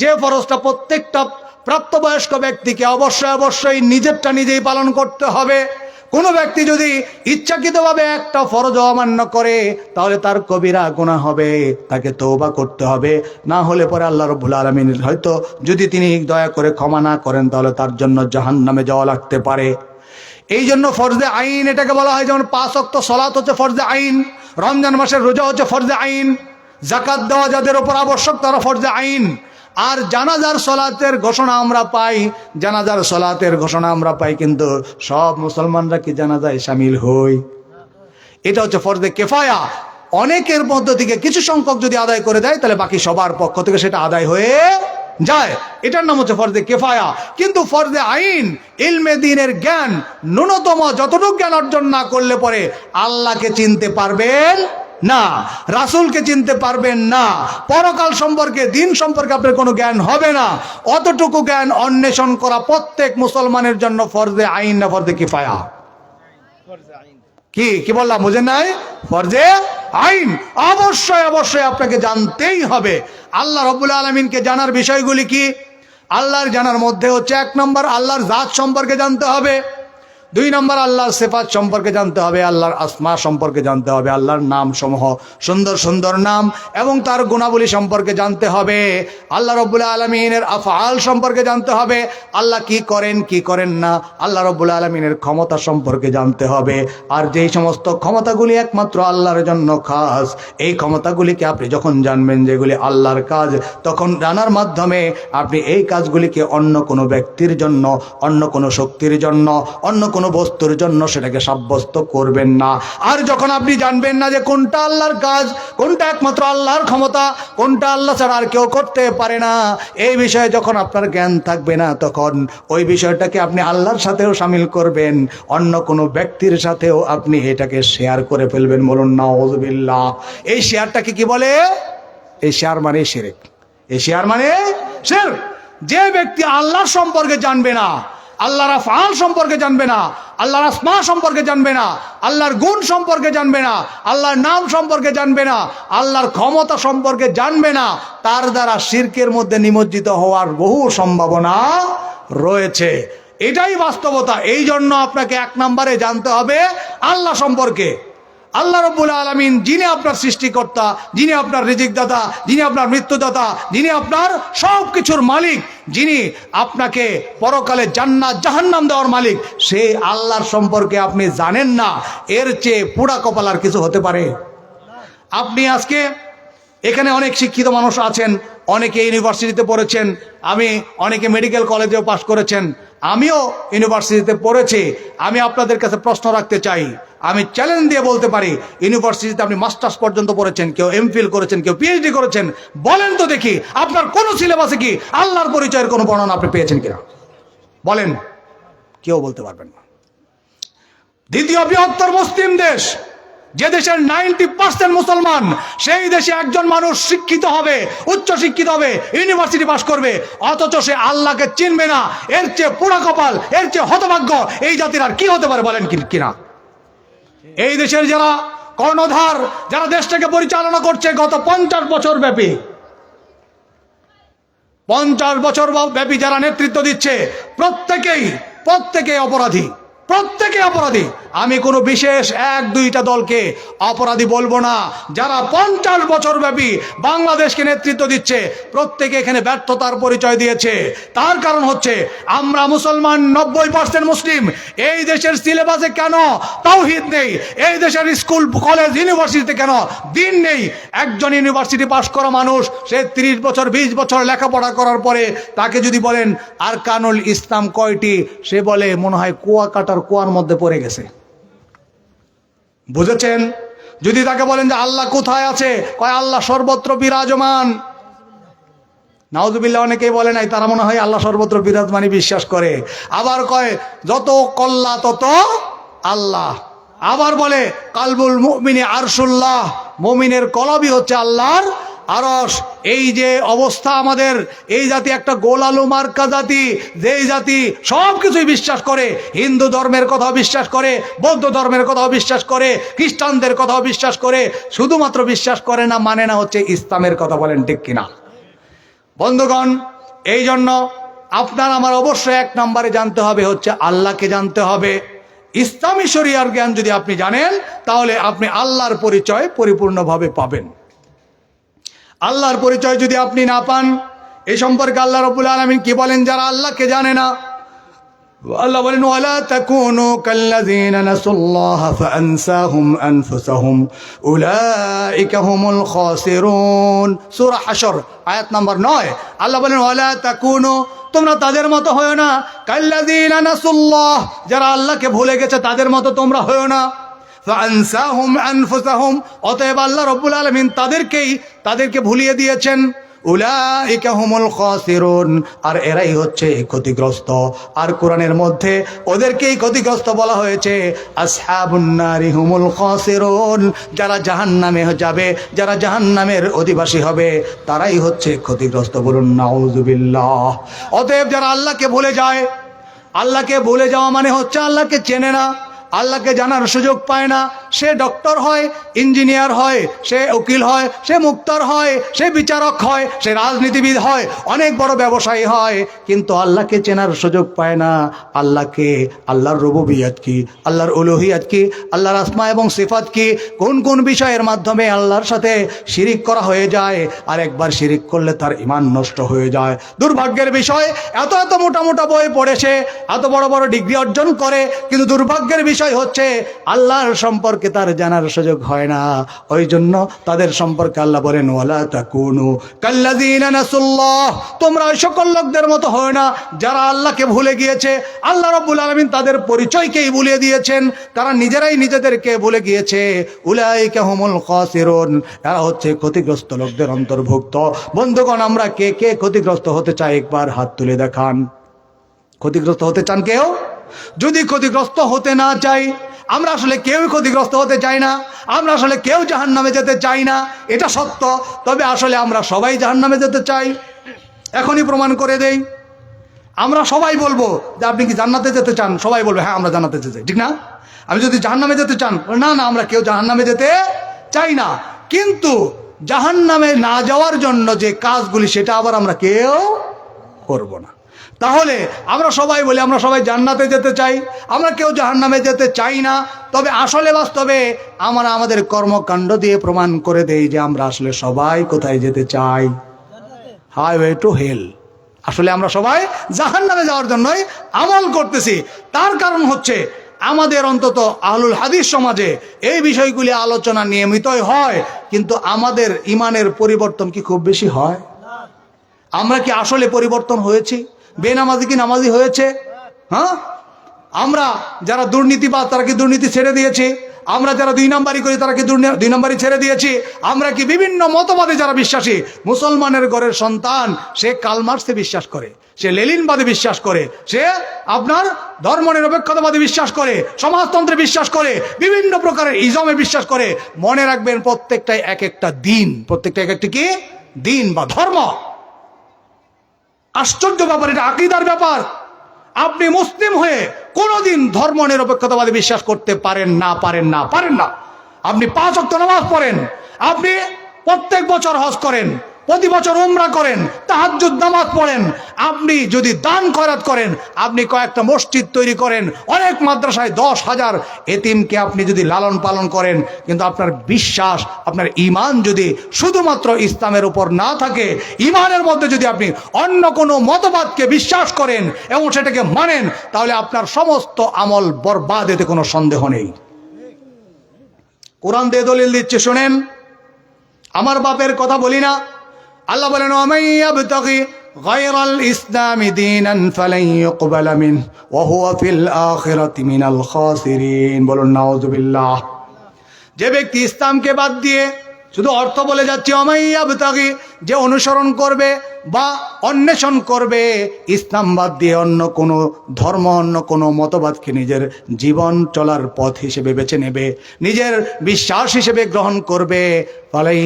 যে ফরজটা প্রত্যেকটা প্রাপ্তবয়স্ক ব্যক্তিকে অবশ্যই অবশ্যই নিজেরটা নিজেই পালন করতে হবে। কোনো ব্যক্তি যদি ইচ্ছাকৃতভাবে একটা ফরজ অমান্য করে তাহলে তার কবিরা গুনাহ হবে, তাকে তওবা করতে হবে। না হলে পরে আল্লাহ রাব্বুল আলামিন হয়তো যদি তিনি দয়া করে ক্ষমা না করেন তাহলে তার জন্য জাহান্নামে যাওয়া লাগতে পারে। এই জন্য ফরজে আইন এটাকে বলা হয়। যেমন 5 ওয়াক্ত সালাত হচ্ছে ফরজে আইন, রমজান মাসের রোজা হচ্ছে ফরজে আইন, যাকাত দেওয়া যাদের উপর আবশ্যক তারা ফরজে আইন। আর জানাজার সলাতের ঘোষণা আমরা পাই, জানাজার সলাতের ঘোষণা আমরা পাই, কিন্তু সব মুসলমানরা কি জানাজায় শামিল হই? এটা হচ্ছে ফরজে কিফায়া। অনেকের মধ্য থেকে কিছু সংখ্যক যদি আদায় করে দেয় তাহলে বাকি সবার পক্ষ থেকে সেটা আদায় হয়ে যায়, এটার নাম হচ্ছে ফরজে কিফায়া। কিন্তু ফরজে আইন, ইলমে দ্বীনের জ্ঞান, ন্যূনতম যতটুকু জ্ঞান অর্জন না করলে পরে আল্লাহকে চিনতে পারবেন না, রাসূলকে চিনতে পারবেন না, পরকাল সম্পর্কে, দ্বীন সম্পর্কে আপনার কোনো জ্ঞান হবে না। অতটুকু জ্ঞান অন্বেষণ করা প্রত্যেক মুসলমানের জন্য ফরজে আইন না ফরজে কিফায়া? কি কি বললাম বুঝেন নাই? ফরজে আইন অবশ্যই অবশ্যই আপনাকে জানতেই হবে। আল্লাহ রাব্বুল আলামিনকে জানার বিষয়গুলি কি? আল্লাহর জানার মধ্যে হচ্ছে 1 নম্বর আল্লাহর জাত সম্পর্কে জানতে হবে, 2 নম্বর আল্লাহর সিফাত সম্পর্কে জানতে হবে, আল্লাহর আসমা সম্পর্কে জানতে হবে, আল্লাহর নাম সমূহ সুন্দর সুন্দর নাম এবং তার গুণাবলী সম্পর্কে জানতে হবে, আল্লাহ রাব্বুল আলামিনের আফআল সম্পর্কে জানতে হবে, আল্লাহ কি করেন কি করেন না, আল্লাহ রাব্বুল আলামিনের ক্ষমতা সম্পর্কে জানতে হবে। আর যেই সমস্ত ক্ষমতাগুলি একমাত্র আল্লাহর জন্য খাস, এই ক্ষমতাগুলিকে আপনি যখন জানবেন যেগুলি আল্লাহর কাজ, তখন জানার মাধ্যমে আপনি এই কাজগুলিকে অন্য কোনো ব্যক্তির জন্য, অন্য কোনো শক্তির জন্য, অন্য কোনো বস্তুর জন্য সেটাকে সাব্যস্ত করবেন না। আর যখন আপনি জানবেন না যে কোনটা আল্লাহর কাজ, কোনটা একমাত্র আল্লাহর ক্ষমতা, কোনটা আল্লাহ ছাড়া আর কেউ করতে পারে না, এই বিষয়ে যখন আপনার জ্ঞান থাকবে না, তখন ওই বিষয়টাকে আপনি আল্লাহর সাথেও শামিল করবেন, অন্য কোনো ব্যক্তির সাথেও আপনি এটাকে শেয়ার করে ফেলবেন। বলুন নাউযুবিল্লাহ। এই শেয়ারটাকে কি বলে? এই শেয়ার মানে শিরক। এই শেয়ার মানে শিরক। যে ব্যক্তি আল্লাহর সম্পর্কে জানবে না, আল্লাহর আফআল সম্পর্কে জানবে না, আল্লাহর আসমা সম্পর্কে জানবে না, আল্লাহর গুণ সম্পর্কে জানবে না, আল্লাহর নাম সম্পর্কে জানবে না, আল্লাহর ক্ষমতা সম্পর্কে জানবে না, তার দ্বারা শিরকের মধ্যে নিমজ্জিত হওয়ার বহু সম্ভাবনা রয়েছে। এটাই বাস্তবতা। এই জন্য আপনাকে 1 নম্বরে জানতে হবে আল্লাহ সম্পর্কে। আল্লাহ রাব্বুল আলামিন যিনি আপনার সৃষ্টিকর্তা, যিনি আপনার রিজিকদাতা, যিনি আপনার মৃত্যুদাতা, যিনি আপনার সব কিছুর মালিক, যিনি আপনাকে পরকালে জান্নাত জাহান্নাম দেওয়ার মালিক, সেই আল্লাহর সম্পর্কে আপনি জানেন না, এর চেয়ে পোড়া কপাল আর কিছু হতে পারে? আপনি আজকে এখানে অনেক শিক্ষিত মানুষ আছেন, অনেকে ইউনিভার্সিটিতে পড়েছেন, আমি অনেকে মেডিকেল কলেজেও পাশ করেছেন, আমিও ইউনিভার্সিটিতে পড়েছি। আমি আপনাদের কাছে প্রশ্ন রাখতে চাই, আমি চ্যালেঞ্জ দিয়ে বলতে পারি, ইউনিভার্সিটিতে আপনি মাস্টার্স পর্যন্ত পড়েছেন, কেউ এমফিল করেছেন, কেউ পিএইচডি করেছেন, বলেন তো দেখি আপনার কোন সিলেবাসে কি আল্লাহর পরিচয়ের কোনো বর্ণনা আপনি পেয়েছেন কিনা? বলেন। কেউ বলতে পারবেন না। দ্বিতীয় বৃহত্তর মুসলিম দেশ, যে দেশের 90% মুসলমান, সেই দেশে একজন মানুষ শিক্ষিত হবে, উচ্চ শিক্ষিত হবে, ইউনিভার্সিটি পাশ করবে, অথচ সে আল্লাহকে চিনবে না। এর চেয়ে পোড়া কপাল, এর চেয়ে হতভাগ্য এই জাতির আর কি হতে পারে? বলেন কিনা? এই দেশের যারা কর্ণধার, যারা দেশটাকে পরিচালনা করছে গত 50 বছর ব্যাপী, 50 বছর ব্যাপী যারা নেতৃত্ব দিচ্ছে, প্রত্যেকেই অপরাধী, প্রত্যেকে অপরাধী। আমি কোনো বিশেষ 1-2টা দলকে অপরাধী বলবো না। যারা 50 বছর ব্যাপী বাংলাদেশকে নেতৃত্ব দিচ্ছে, প্রত্যেকে এখানে ব্যর্থতার পরিচয় দিয়েছে। তার কারণ হচ্ছে আমরা মুসলমান, 90% মুসলিম। এই দেশের সিলেবাসে কেন তাওহীদ নেই? এই দেশের স্কুল, কলেজ, ইউনিভার্সিটিতে কেন দিন নেই? একজন ইউনিভার্সিটি পাশ করা মানুষ, সে 30 বছর 20 বছর লেখাপড়া করার পরে তাকে যদি বলেন আরকানুল ইসলাম কয়টি, সে বলে মনে হয় কুয়া কাটার কুয়ার মধ্যে পড়ে গেছে। বুঝেছেন? যদি তাকে বলেন যে আল্লাহ কোথায় আছে, কয় আল্লাহ সর্বত্র বিরাজমান। নাউযুবিল্লাহ। অনেকেই বলে নাই, তারা মনে হয় আল্লাহ সর্বত্র বিরাজমানই বিশ্বাস করে। আবার কয় যত কল্লা তত আল্লাহ। আবার বলে কালবুল মুমিনি আরশুল্লাহ, মুমিনের কলবই হচ্ছে আল্লাহর আরশ। এই যে অবস্থা আমাদের, এই জাতি একটা গোলালু মার্কা জাতি, যেই জাতি সব কিছুই বিশ্বাস করে। হিন্দু ধর্মের কথাও বিশ্বাস করে, বৌদ্ধ ধর্মের কথাও বিশ্বাস করে, খ্রিস্টানদের কথাও বিশ্বাস করে, শুধুমাত্র বিশ্বাস করে না, মানে না হচ্ছে ইসলামের কথা। বলেন ঠিক কিনা? বন্ধুগণ, এই জন্য আপনার আমার অবশ্যই 1 নম্বরে জানতে হবে হচ্ছে আল্লাহকে জানতে হবে। ইসলামী শরিয়ার জ্ঞান যদি আপনি জানেন, তাহলে আপনি আল্লাহর পরিচয় পরিপূর্ণভাবে পাবেন। আল্লাহর পরিচয় যদি আপনি না পান, এই সম্পর্কে আল্লাহ রাব্বুল আলামিন কি বলেন? যারা আল্লাহকে জানে না, আল্লাহ বলেন ওয়ালা তাকুনু কাল্লাযীনা নাসুল্লাহা ফাআনসাহুম আনফুসাহুম উলাইকা হুমুল খাসিরুন। সূরা হাশর আয়াত নাম্বার 9। আল্লাহ বলেন ওয়ালা তাকুনু, তোমরা তাদের মতো হয়ো না, কাল্লাযীনা নাসুল্লাহ, যারা আল্লাহকে ভুলে গেছে তাদের মতো তোমরা হয়ো না। ফাআনসাহুম আনফুসাহুম, অতএব আল্লাহ রাব্বুল আলামিন তাদেরকে ভুলিয়ে দিয়েছেন। উলাইকা হুমুল খাসিরুন, আর এরাই হচ্ছে ক্ষতিগ্রস্ত। আর কোরআনের মধ্যে ওদেরকেই ক্ষতিগ্রস্ত বলা হয়েছে। আসহাবুন নারি হুমুল খাসিরুন, যারা জাহান্নামে যাবে, যারা জাহান্নামের অধিবাসী হবে, তারাই হচ্ছে ক্ষতিগ্রস্ত। বলুন নাউযুবিল্লাহ। অতএব যারা আল্লাহকে ভুলে যায়, আল্লাহকে ভুলে যাওয়া মানে হচ্ছে আল্লাহকে চেনে না, আল্লাহকে জানার সুযোগ পায় না, সে ডক্টর হয়, ইঞ্জিনিয়ার হয়, সে উকিল হয়, সে মুক্তার হয়, সে বিচারক হয়, সে রাজনীতিবিদ হয়, অনেক বড় ব্যবসায়ী হয়, কিন্তু আল্লাহকে চেনার সুযোগ পায় না। আল্লাহকে, আল্লাহর রুবুবিয়ত কি, আল্লাহর উলুহিয়ত কি, আল্লাহর আসমা এবং সিফাত কি, কোন কোন বিষয়ের মাধ্যমে আল্লাহর সাথে শিরিক করা হয়ে যায়, আর একবার শিরিক করলে তার ঈমান নষ্ট হয়ে যায়। দুর্ভাগ্যের বিষয়, এত এত মোটা মোটা বই পড়েছে, এত বড় বড় ডিগ্রি অর্জন করে, কিন্তু দুর্ভাগ্যের বিষয় হচ্ছে আল্লাহর সম্পর্কে তার জানার সুযোগ হয় না। ওই জন্য তাদের সম্পর্কে আল্লাহ বলেন, ওয়ালা তাকুনু কাল্লাযীনা নাসুল্লাহ, তোমরা ওই সকল লোকদের মতো হয় না যারা আল্লাহকে ভুলে গিয়েছে। আল্লাহ রাব্বুল আলামিন তাদের পরিচয়কেই ভুলে দিয়েছেন, তারা নিজেরাই নিজেদেরকে ভুলে গিয়েছে। উলাইকা হুমুল খাসিরুন, এরা হচ্ছে ক্ষতিগ্রস্ত লোকদের অন্তর্ভুক্ত। বন্ধুগণ, আমরা কে কে ক্ষতিগ্রস্ত হতে চাই একবার হাত তুলে দেখান। ক্ষতিগ্রস্ত হতে চান কেউ? যদি ক্ষতিগ্রস্ত হতে না চাই, আমরা আসলে কেউ ক্ষতিগ্রস্ত হতে চাই না, আমরা আসলে কেউ জাহান্নামে যেতে চাই না, এটা সত্য। তবে আসলে আমরা সবাই জাহান্নামে যেতে চাই? এখনই প্রমাণ করে দেই। আমরা সবাই বলবো যে আপনি কি জান্নাতে যেতে চান? সবাই বলবে হ্যাঁ আমরা জান্নাতে যেতে চাই, ঠিক না? আমি যদি জাহান্নামে যেতে চান, না না আমরা কেউ জাহান্নামে যেতে চাই না। কিন্তু জাহান্নামে না যাওয়ার জন্য যে কাজগুলি, সেটা আবার আমরা কেউ করব না। তাহলে আমরা সবাই বলি আমরা সবাই জান্নাতে যেতে চাই, আমরা কেউ জাহান্নামে যেতে চাই না। তবে আসলে বাস্তবে আমরা আমাদের কর্মকাণ্ড দিয়ে প্রমাণ করে দেই যে আমরা আসলে সবাই কোথায় যেতে চাই? Highway to hell. আসলে আমরা সবাই জাহান্নামে যাওয়ার জন্যই আমল করতেছি। তার কারণ হচ্ছে আমাদের অন্তত আহলুল হাদিস সমাজে এই বিষয়গুলি আলোচনা নিয়মিতই হয়, কিন্তু আমাদের ইমানের পরিবর্তন কি খুব বেশি হয়? আমরা কি আসলে পরিবর্তন হয়েছি? বেনামাজি কি নামাজি হয়েছে? হ্যাঁ, আমরা যারা দুর্নীতিবাদ তারা কি দুর্নীতি ছেড়ে দিয়েছে? আমরা যারা দুই নাম্বারি করি তারা কি দুই নাম্বারি ছেড়ে দিয়েছি? আমরা কি বিভিন্ন মতবাদে যারা বিশ্বাসী, মুসলমানের ঘরের সন্তান সে কার্ল মার্কসে বিশ্বাস করে, সে লেনিনবাদে বিশ্বাস করে, সে আপনার ধর্ম নিরপেক্ষতাবাদে বিশ্বাস করে, সমাজতন্ত্রে বিশ্বাস করে, বিভিন্ন প্রকারের ইজমে বিশ্বাস করে। মনে রাখবেন প্রত্যেকটাই এক একটা দিন, প্রত্যেকটা এক একটা কি দিন বা ধর্ম। আশ্চর্য ব্যাপার, এটা আকীদার ব্যাপার। আপনি মুসলিম হয়ে কোনোদিন ধর্ম নিরপেক্ষতাবাদী বিশ্বাস করতে পারেন না, পারেন না, পারেন না। আপনি 5 ওয়াক্ত নামাজ পড়েন, আপনি প্রত্যেক বছর হজ করেন, প্রতি বছর উমরা করেন, তাহাজ্জুদ নামাজ পড়েন, আপনি যদি দান খয়রাত করেন, আপনি কয়েকটা মসজিদ তৈরি করেন, অনেক মাদ্রাসায় 10,000 এতিমকে আপনি যদি লালন পালন করেন, কিন্তু আপনার বিশ্বাস, আপনার ঈমান যদি শুধুমাত্র ইসলামের উপর না থাকে, ঈমানের মধ্যে যদি আপনি অন্য কোনো মতবাদকে বিশ্বাস করেন এবং সেটাকে মানেন, তাহলে আপনার সমস্ত আমল বরবাদ, এতে কোনো সন্দেহ নেই। কোরআন দিয়ে দলিল দিচ্ছে, শুনেন। আমার বাপের কথা বলি না। আল্লাহ বলেন, ওয়ামান ইয়াবতাগি গায়রাল ইসলামি দীনান ফালান ইউকবালা মিনহু ওয়া হুয়া ফিল আখিরাতি মিনাল খাসিরিন। বলুন নাউযুবিল্লাহ। যে ব্যক্তি ইসলামকে বাদ দিয়ে শুধু অর্থ বলে যাচ্ছে, ওয়ামান ইয়াবতাগি, যে অনুসরণ করবে বা অন্বেষণ করবে ইসলাম বাদ দিয়ে অন্য কোনো ধর্ম, অন্য কোনো মতবাদকে নিজের জীবন চলার পথ হিসেবে বেছে নেবে, নিজের বিশ্বাস হিসেবে গ্রহণ করবে, ফালান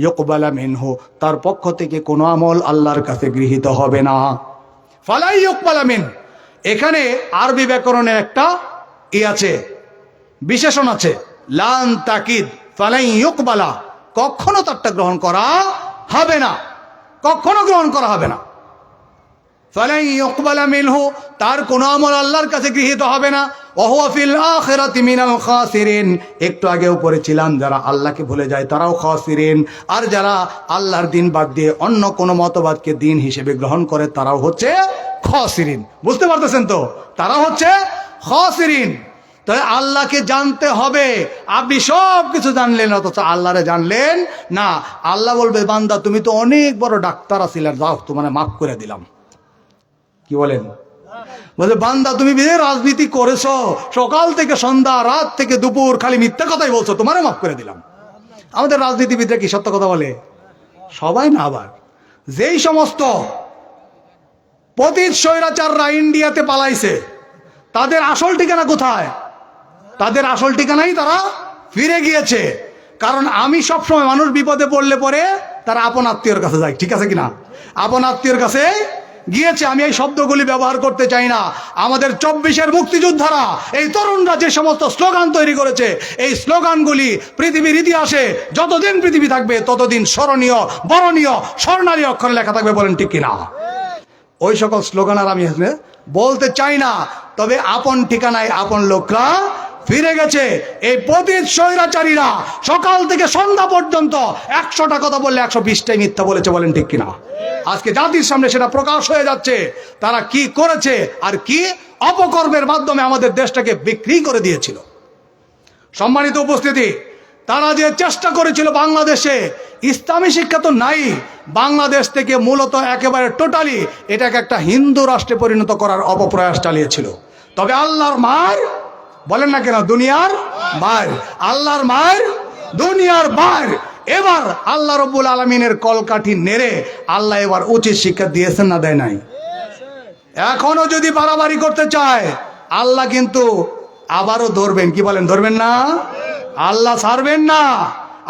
ইউকবালা মিনহু, তার পক্ষ থেকে কোনো আমল আল্লাহর কাছে গৃহীত হবে না। ফালা ইউকবালা মিন, এখানে আরবি ব্যাকরণের একটা আছে, বিশেষণ আছে, লান তাকিদ, ফালা ইউকবালা, কখনো তারটা গ্রহণ করা হবে না, কখনো গ্রহণ করা হবে না। ফালা ইউকবালা মিনহু, তার কোনো আমল আল্লাহর কাছে গৃহীত হবে না। ওয়া হুয়া ফিল আখিরাতি মিনাল খাসিরিন, একটু আগেও পড়েছিলাম যারা আল্লাহকে ভুলে যায় তারাও খাসিরিন, আর যারা আল্লাহর দিন বাদ দিয়ে অন্য কোনো মতবাদকে দিন হিসেবে গ্রহণ করে তারাও হচ্ছে খাসিরিন। বুঝতে পারতেছেন তো? তারা হচ্ছে খাসিরিন। তাই আল্লাহকে জানতে হবে। আপনি সব কিছু জানলেন অথচ আল্লাহরে জানলেন না। আল্লাহ বলবে, বান্দা তুমি তো অনেক বড় ডাক্তার আছিলে, যাও তোমার মাফ করে দিলাম। কি বলেন? বলে, বান্দা তুমি রাজনীতি করেছো, সকাল থেকে সন্ধ্যা, রাত থেকে দুপুর খালি মিথ্যা কথাই বলছো, তোমারও মাফ করে দিলাম। আমাদের রাজনীতিবিদরা কি সত্য কথা বলে? সবাই না। আবার যেই সমস্ত পতিত স্বৈরাচাররা ইন্ডিয়াতে পালাইছে, তাদের আসল ঠিকানা কোথায়? তাদের আসল ঠিকানাই তারা ফিরে গিয়েছে। কারণ আমি সবসময় মানুষ বিপদে পড়লে পরে তারা আপন আত্মীয়র কাছে যায়, ঠিক আছে কিনা? আপন আত্মীয়র কাছে গিয়েছে। আমি এই শব্দগুলি ব্যবহার করতে চাই না। আমাদের 24-এর মুক্তিযোদ্ধারা, এই তরুণরা যে সমস্ত স্লোগান তৈরি করেছে, এই স্লোগানগুলি পৃথিবীর ইতিহাসে যতদিন পৃথিবী থাকবে ততদিন স্মরণীয়, বরণীয়, স্বর্ণালী অক্ষরে লেখা থাকবে। বলেন ঠিক কিনা? ওই সকল স্লোগান আর আমি বলতে চাই না। তবে আপন ঠিকানায় আপন লোকরা ফিরে গেছে। এই পতিত স্বৈরাচারীরা সকাল থেকে সন্ধ্যা পর্যন্ত 100টা কথা বললে 120টাই মিথ্যা বলেছে। বলেন ঠিক কিনা? আজকে জাতির সামনে সেটা প্রকাশ হয়ে যাচ্ছে, তারা কি করেছে আর কি অপকর্মের মাধ্যমে আমাদের দেশটাকে বিক্রি করে দিয়েছিল। সম্মানিত উপস্থিতি, তারা যে চেষ্টা করেছিল বাংলাদেশে ইসলামী শিক্ষা তো নাই, বাংলাদেশ থেকে মূলত একেবারে টোটালি এটাকে একটা হিন্দু রাষ্ট্রে পরিণত করার অপপ্রয়াস চালিয়েছিল। তবে আল্লাহর মার, বলেন না কেন, দুনিয়ার মার, আল্লাহর মার, দুনিয়ার মার। এবার আল্লাহ রব্বুল আলামিনের কলকাঠি নেড়ে আল্লাহ এবার উচিত শিক্ষা দিয়েছেন না দেয় নাই? এখনো যদি বাড়াবাড়ি করতে চায় আল্লাহ কিন্তু আবারও ধরবেন। কি বলেন? ধরবেন না? আল্লাহ ছাড়বেন না।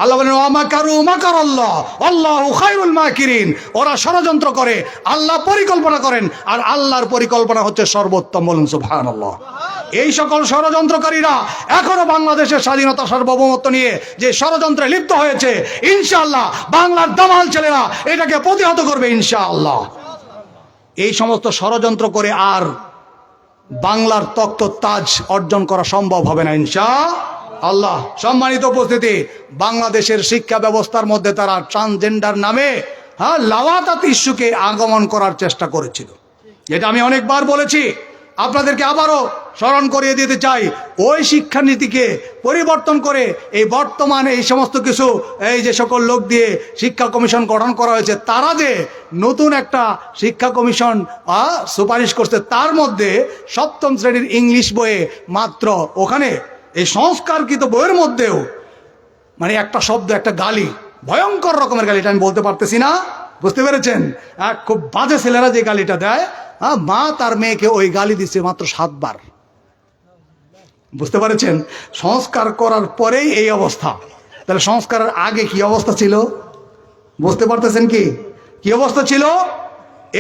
আল্লাহ বলেন ওয়ামাকারু মাকারাল্লাহ আল্লাহু খায়রুল মাকিরিন। ওরা ষড়যন্ত্র করে, আল্লাহ পরিকল্পনা করেন, আর আল্লাহর পরিকল্পনা হচ্ছে সর্বোত্তম। বলুন সুবহানাল্লাহ। এই সকল ষড়যন্ত্রকারীরা এখনো বাংলাদেশের স্বাধীনতা সার্বভৌমত্ব নিয়ে যে ষড়যন্ত্রে লিপ্ত হয়েছে, ইনশাআল্লাহ বাংলার দামাল ছেলেরা এটাকে প্রতিহত করবে ইনশাআল্লাহ। এই সমস্ত ষড়যন্ত্র করে আর বাংলার তখ্ত তাজ অর্জন করা সম্ভব হবে না ইনশাআল্লাহ। সম্মানিত উপস্থিতি, বাংলাদেশের শিক্ষা ব্যবস্থার মধ্যে তারা ট্রান্সজেন্ডার নামে লাওয়াতাত ইস্যুকে আগমন করার চেষ্টা করেছিল। যেটা আমি অনেকবার বলেছি, আপনাদেরকে আবারও স্মরণ করিয়ে দিতে চাই। ওই শিক্ষানীতিকে পরিবর্তন করে এই বর্তমানে এই সমস্ত কিছু, এই যে সকল লোক দিয়ে শিক্ষা কমিশন গঠন করা হয়েছে, তারা যে নতুন একটা শিক্ষা কমিশন সুপারিশ করছে, তার মধ্যে 7ম শ্রেণীর ইংলিশ বইয়ে মাত্র ওখানে এই সংস্কারকৃত বইয়ের মধ্যেও মানে একটা শব্দ, একটা গালি, ভয়ঙ্কর রকমের গালি, এটা আমি বলতে পারতেছি না, বুঝতে পেরেছেন? খুব বাজে ছেলেরা যে গালিটা দেয়, মা তার মেয়েকে ওই গালি দিচ্ছে মাত্র 7 বার। বুঝতে পারছেন? সংস্কার করার পরেই এই অবস্থা, তাহলে সংস্কারের আগে কি অবস্থা ছিল? বুঝতে পারতেছেন কি অবস্থা ছিল?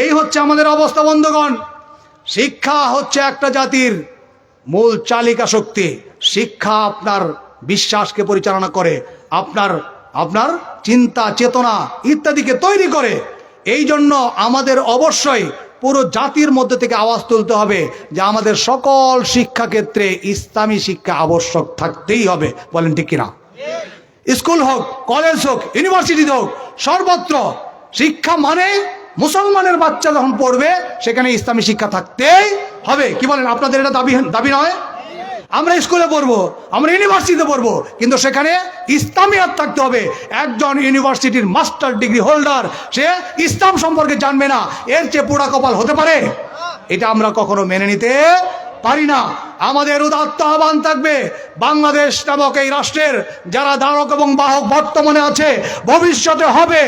এই হচ্ছে আমাদের অবস্থা বন্ধুগণ। শিক্ষা হচ্ছে একটা জাতির মূল চালিকা শক্তি। শিক্ষা আপনার বিশ্বাসকে পরিচালনা করে, আপনার চিন্তা চেতনা ইত্যাদিকে তৈরি করে। এই জন্য আমাদের অবশ্যই পুরো জাতির মধ্যে থেকে আওয়াজ তুলতে হবে যে আমাদের সকল শিক্ষা ক্ষেত্রে ইসলামী শিক্ষা আবশ্যক থাকতেই হবে। বলেন ঠিক কিনা? স্কুল হোক, কলেজ হোক, ইউনিভার্সিটি হোক, সর্বত্র শিক্ষা মানে মুসলমানের বাচ্চা যখন পড়বে সেখানে ইসলামী শিক্ষা থাকতেই হবে। কি বলেন? আপনাদের এটা দাবি নয়? আমরা স্কুলে পড়বো, আমরা ইউনিভার্সিটিতে পড়বো, কিন্তু সেখানে ইসলামিয়াত থাকতে হবে। একজন ইউনিভার্সিটির মাস্টার ডিগ্রি হোল্ডার সে ইসলাম সম্পর্কে জানবে না, এর চেয়ে পোড়া কপাল হতে পারে? এটা আমরা কখনো মেনে নিতে পারি না। আমাদের উদাত্ত আহ্বান থাকবে, বাংলাদেশ নামক এই রাষ্ট্রের যারা ধারক এবং বাহক বর্তমানে আছে, ভবিষ্যতে হবে,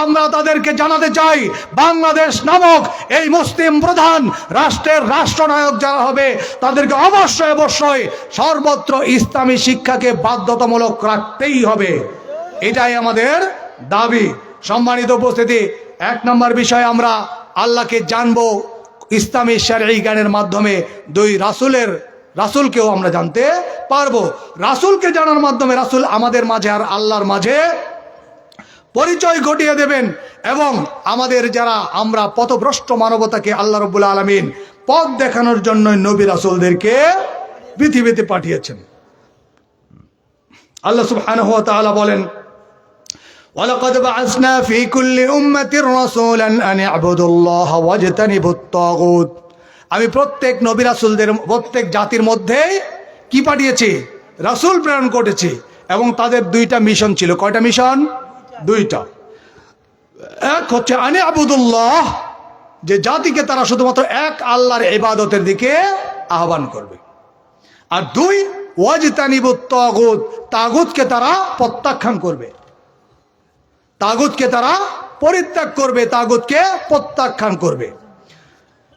আমরা তাদেরকে জানাতে চাই, বাংলাদেশ নামক এই মুসলিম প্রধান রাষ্ট্রের রাষ্ট্রনায়ক যারা হবে তাদেরকে অবশ্যই সর্বত্র ইসলামী শিক্ষাকে বাধ্যতামূলক রাখতেই হবে। এটাই আমাদের দাবি। সম্মানিত উপস্থিতি, 1 নম্বর বিষয়, আমরা আল্লাহকে জানবো ইসলামী শরঈ জ্ঞানের মাধ্যমে। 2 রাসূলকেও আমরা জানতে পারবো। রাসূলকে জানার মাধ্যমে রাসূল আমাদের মাঝে আর আল্লাহর মাঝে পরিচয় ঘটিয়ে দেবেন, এবং আমাদের যারা আমরা পথভ্রষ্ট মানবতাকে আল্লাহ রাব্বুল আলামিন পথ দেখানোর জন্য নবী রাসূলদেরকে পৃথিবীতে পাঠিয়েছেন। আল্লাহ সুবহানাহু ওয়া তাআলা বলেন, وَلَقَدْ بَعَثْنَا فِي كُلِّ أُمَّةٍ رَسُولًا أَنِ اعْبُدُوا اللَّهَ وَاجْتَنِبُوا الطَّاغُوتَ। আমি প্রত্যেক নবী রাসূলদের প্রত্যেক জাতির মধ্যে কি পাঠিয়েছি? রাসূল প্রেরণ করেছি, এবং তাদের 2টা মিশন ছিল। কয়টা মিশন? 2টা। এক হচ্ছে আনি আবুদুল্লাহ, যে জাতিকে তারা শুধুমাত্র এক আল্লাহর ইবাদতের দিকে আহ্বান করবে, আর 2 ওয়াজতানিবুত তাগুত, তাগুতকে তারা প্রত্যাখ্যান করবে, তাগুতকে তারা পরিত্যাগ করবে, তাগুতকে প্রত্যাখ্যান করবে।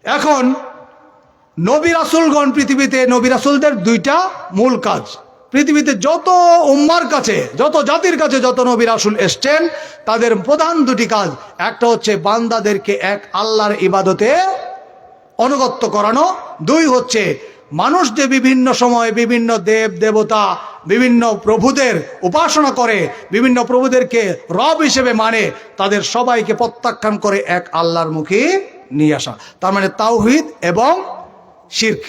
এখন নবী রাসূলগণ পৃথিবীতে, নবী রাসূলদের 2টা মূল কাজ। পৃথিবীতে যত উম্মার কাছে, যত জাতির কাছে যত নবী রাসূল এসছেন, তাদের প্রধান দুটি কাজ, একটা হচ্ছে বান্দাদেরকে এক আল্লাহর ইবাদতে অনুগত্য করানো, দুই হচ্ছে মানুষ যে বিভিন্ন সময় বিভিন্ন দেব দেবতা বিভিন্ন প্রভুদের উপাসনা করে, বিভিন্ন প্রভুদেরকে রব হিসেবে মানে, তাদের সবাইকে প্রত্যাখ্যান করে এক আল্লাহর মুখে নিয়ে আসা। তার মানে তাওহীদ এবং শিরক,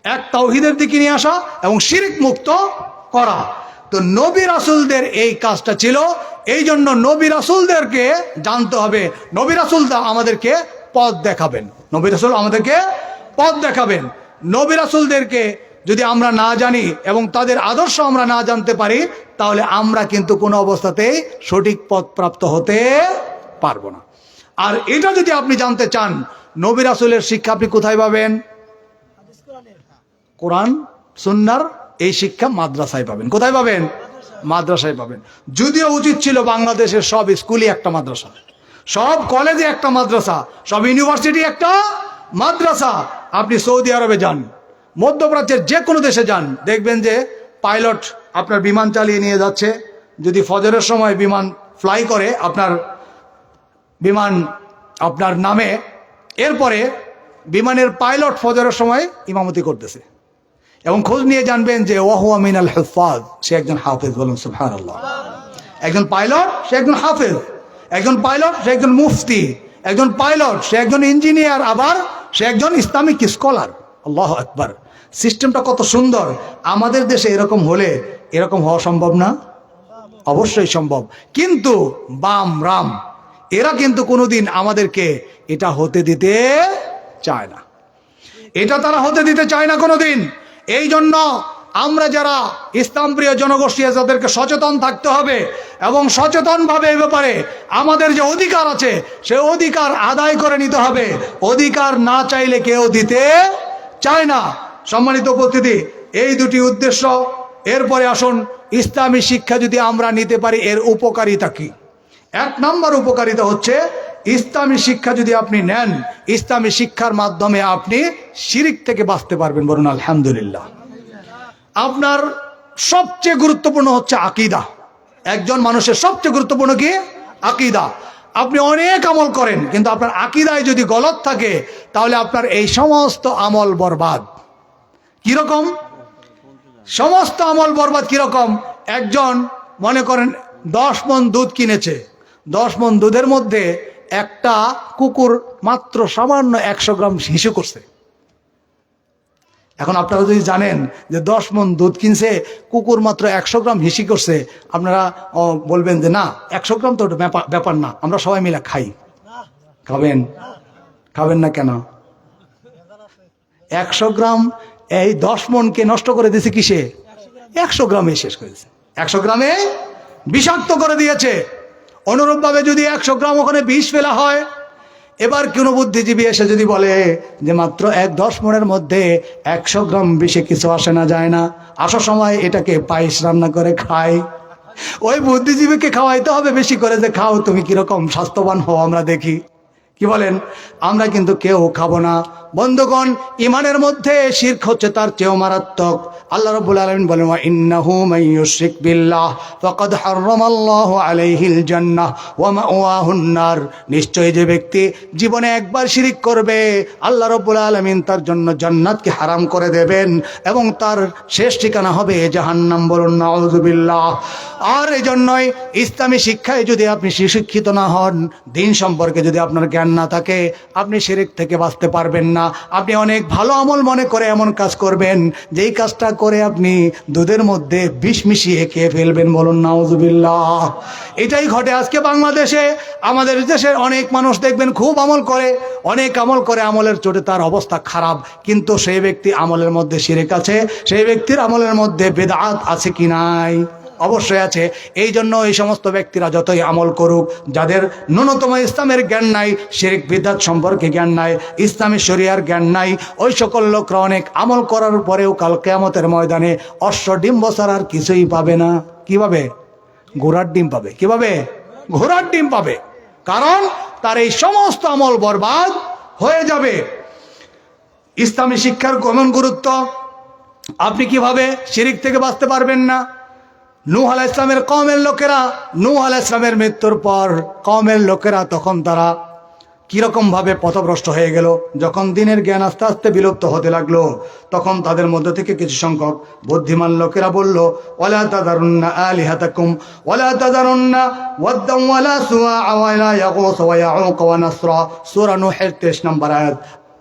এক তাওহীদের দিকে নিয়ে আসা এবং শিরক মুক্ত করা। তো নবী রাসূলদের এই কাজটা ছিল। এই জন্য নবী রাসূলদেরকে জানতে হবে। নবী রাসূল আমাদেরকে পথ দেখাবেন, নবী রাসূল আমাদেরকে পথ দেখাবেন। নবী রাসূলদেরকে যদি আমরা না জানি এবং তাদের আদর্শ আমরা না জানতে পারি, তাহলে আমরা কিন্তু কোনো অবস্থাতেই সঠিক পথ প্রাপ্ত হতে পারবো না। আর এটা যদি আপনি জানতে চান, নবী রাসূলের শিক্ষা আপনি কোথায় পাবেন? কোরআন সুন্নাহর এই শিক্ষা মাদ্রাসায় পাবেন। কোথায় পাবেন? মাদ্রাসায় পাবেন। যদিও উচিত ছিল বাংলাদেশের সব স্কুলই একটা মাদ্রাসা, সব কলেজে একটা মাদ্রাসা, সব ইউনিভার্সিটি একটা মাদ্রাসা। আপনি সৌদি আরবে যান, মধ্যপ্রাচ্যের যে কোনো দেশে যান, দেখবেন যে পাইলট আপনার বিমান চালিয়ে নিয়ে যাচ্ছে। যদি ফজরের সময় বিমান ফ্লাই করে, আপনার বিমান আপনার নামে, এরপরে বিমানের পাইলট ফজরের সময় ইমামতি করতেছে, এবং খোঁজ নিয়ে জানবেন যে ওয়াহুয়া মিনাল হুফাজ, সে একজন হাফেজ। বলুন সুবহানাল্লাহ। একজন পাইলট সে একজন হাফেজ, একজন পাইলট সে একজন মুফতি, একজন পাইলট সে একজন ইঞ্জিনিয়ার, আবার সে একজন ইসলামিক স্কলার। আল্লাহু আকবার। সিস্টেমটা কত সুন্দর। আমাদের দেশে এরকম হলে এরকম হওয়া সম্ভব না? অবশ্যই সম্ভব। কিন্তু বাম রাম এরা কিন্তু কোনোদিন আমাদেরকে এটা হতে দিতে চায় না, এটা তারা হতে দিতে চায় না কোনোদিন। এই জন্য আমরা যারা ইসলাম প্রিয় জনগোষ্ঠী, যাদেরকে সচেতন থাকতে হবে এবং সচেতনভাবে এই ব্যাপারে আমাদের যে অধিকার আছে সে অধিকার আদায় করে নিতে হবে। অধিকার না চাইলে কেউ দিতে চায় না। সম্মানিত উপস্থিতি, এই দুটি উদ্দেশ্য। এরপরে আসুন, ইসলামী শিক্ষা যদি আমরা নিতে পারি এর উপকারিতা কি? এক নম্বর উপকারিতা হচ্ছে, ইসলামী শিক্ষা যদি আপনি নেন, ইসলামী শিক্ষার মাধ্যমে আপনি শিরক থেকে বাঁচতে পারবেন। বলুন আলহামদুলিল্লাহ। আপনার সবচেয়ে গুরুত্বপূর্ণ হচ্ছে আকীদা। একজন মানুষের সবচেয়ে গুরুত্বপূর্ণ কি? আকীদা। আপনি অনেক আমল করেন, কিন্তু আপনার আকীদায় যদি গলত থাকে, তাহলে আপনার এই সমস্ত আমল বরবাদ। কিরকম সমস্ত আমল বরবাদ? কিরকম? একজন মনে করেন 10 মণ দুধ কিনেছে, 10 মণ দুধের মধ্যে একটা কুকুর মাত্র সামান্য 100 গ্রাম হিসু করছে। এখন আপনারা যদি জানেন যে 10 মণ দুধ কিনছে, কুকুর মাত্র 100 গ্রাম হিসি করছে, আপনারা বলবেন যে না, 100 গ্রাম তো ব্যাপার না, আমরা সবাই মিলে খাই। খাবেন? খাবেন না কেন? 100 গ্রাম এই 10 মণকে নষ্ট করে দিয়েছে কিসে? 100 গ্রামে শেষ করেছে, 100 গ্রামে বিষাক্ত করে দিয়েছে। অনুরূপভাবে যদি 100 গ্রাম ওখানে বিষ ফেলা হয়, এবার কোনো বুদ্ধিজীবী এসে যদি বলে যে মাত্র 10 মণের মধ্যে 100 গ্রাম বিষে কিছু আসে না, যায় না, আসার সময় এটাকে পায়েস রান্না করে খায়, ওই বুদ্ধিজীবীকে খাওয়াইতে হবে বেশি করে, যে খাও, তুমি কিরকম স্বাস্থ্যবান হও আমরা দেখি। কি বলেন? আমরা কিন্তু কেউ খাবো না। বন্ধুগণ, ইমানের মধ্যে শিরক হচ্ছে তার চেয়েও মারাত্মক। আল্লাহ রাব্বুল আলামিন বলেন, ওয়া ইন্নাহু মান ইউশরিক বিল্লাহ ফাকাদ হারামাল্লাহু আলাইহিল জান্নাহ ওয়া মাওয়াহুন নার। নিশ্চয়ই যে ব্যক্তি জীবনে একবার শিরক করবে, আল্লাহ রাব্বুল আলামিন তার জন্য জান্নাতকে হারাম করে দেবেন এবং তার শেষ ঠিকানা হবে জাহান্নাম। বলুন নাউযুবিল্লাহ। আর এই জন্যই ইসলামী শিক্ষায় যদি আপনি শিক্ষিত না হন, দিন সম্পর্কে যদি আপনার জ্ঞান না থাকে, আপনি শিরক থেকে বাঁচতে পারবেন না। আপনি অনেক ভালো আমল মনে করে এমন কাজ করবেন, যেই কাজটা করে আপনি দুধের মধ্যে বিষ মিশিয়ে খেয়ে ফেলবেন। বলুন নাউযুবিল্লাহ। এটাই ঘটে আজকে বাংলাদেশে। আমাদের দেশের অনেক মানুষ দেখবেন খুব আমল করে, অনেক আমল করে, আমলের চোটে তার অবস্থা খারাপ, কিন্তু সেই ব্যক্তি আমলের মধ্যে শিরক আছে, সেই ব্যক্তির আমলের মধ্যে বেদাত আছে কি নাই? অবশ্যই আছে। এই জন্য এই সমস্ত ব্যক্তিরা যতই আমল করুক, যাদের ন্যূনতম ইসলামের জ্ঞান নাই, শিরক বিদআত সম্পর্কে জ্ঞান নাই, ইসলামী শরিয়ার জ্ঞান নাই, ওই সকল লোকরা অনেক আমল করার পরেও কাল কিয়ামতের ময়দানে অশ্ব ডিম্ব ছাড়া আর কিছুই পাবে না। কি পাবে? ঘোড়ার ডিম পাবে। কি পাবে? ঘোড়ার ডিম পাবে। কারণ তার এই সমস্ত আমল বরবাদ হয়ে যাবে। ইসলামী শিক্ষার কেমন গুরুত্ব! আপনি কিভাবে শিরিক থেকে বাঁচতে পারবেন না? নূহ আলাইহিস সালামের কওমের লোকেরা, নূহ আলাইহিস সালামের মৃত্যুর পর কওমের লোকেরা তখন তারা কিরকম ভাবে পথভ্রষ্ট হয়ে গেল। যখন দিনের জ্ঞান আস্তে আস্তে বিলুপ্ত হতে লাগলো, তখন তাদের মধ্যে থেকে কিছু সংখ্যক বুদ্ধিমান লোকেরা বলল, ওয়ালা তাযারুন্না আলিহাতাকুম ওয়ালা তাযারুন্না ওয়াদ্দাম ওয়ালা সুওয়া ওয়ালা ইয়াগুস ওয়া ইয়াউক ওয়া নাসরা, সূরা নূহের 23 নম্বর আয়াত।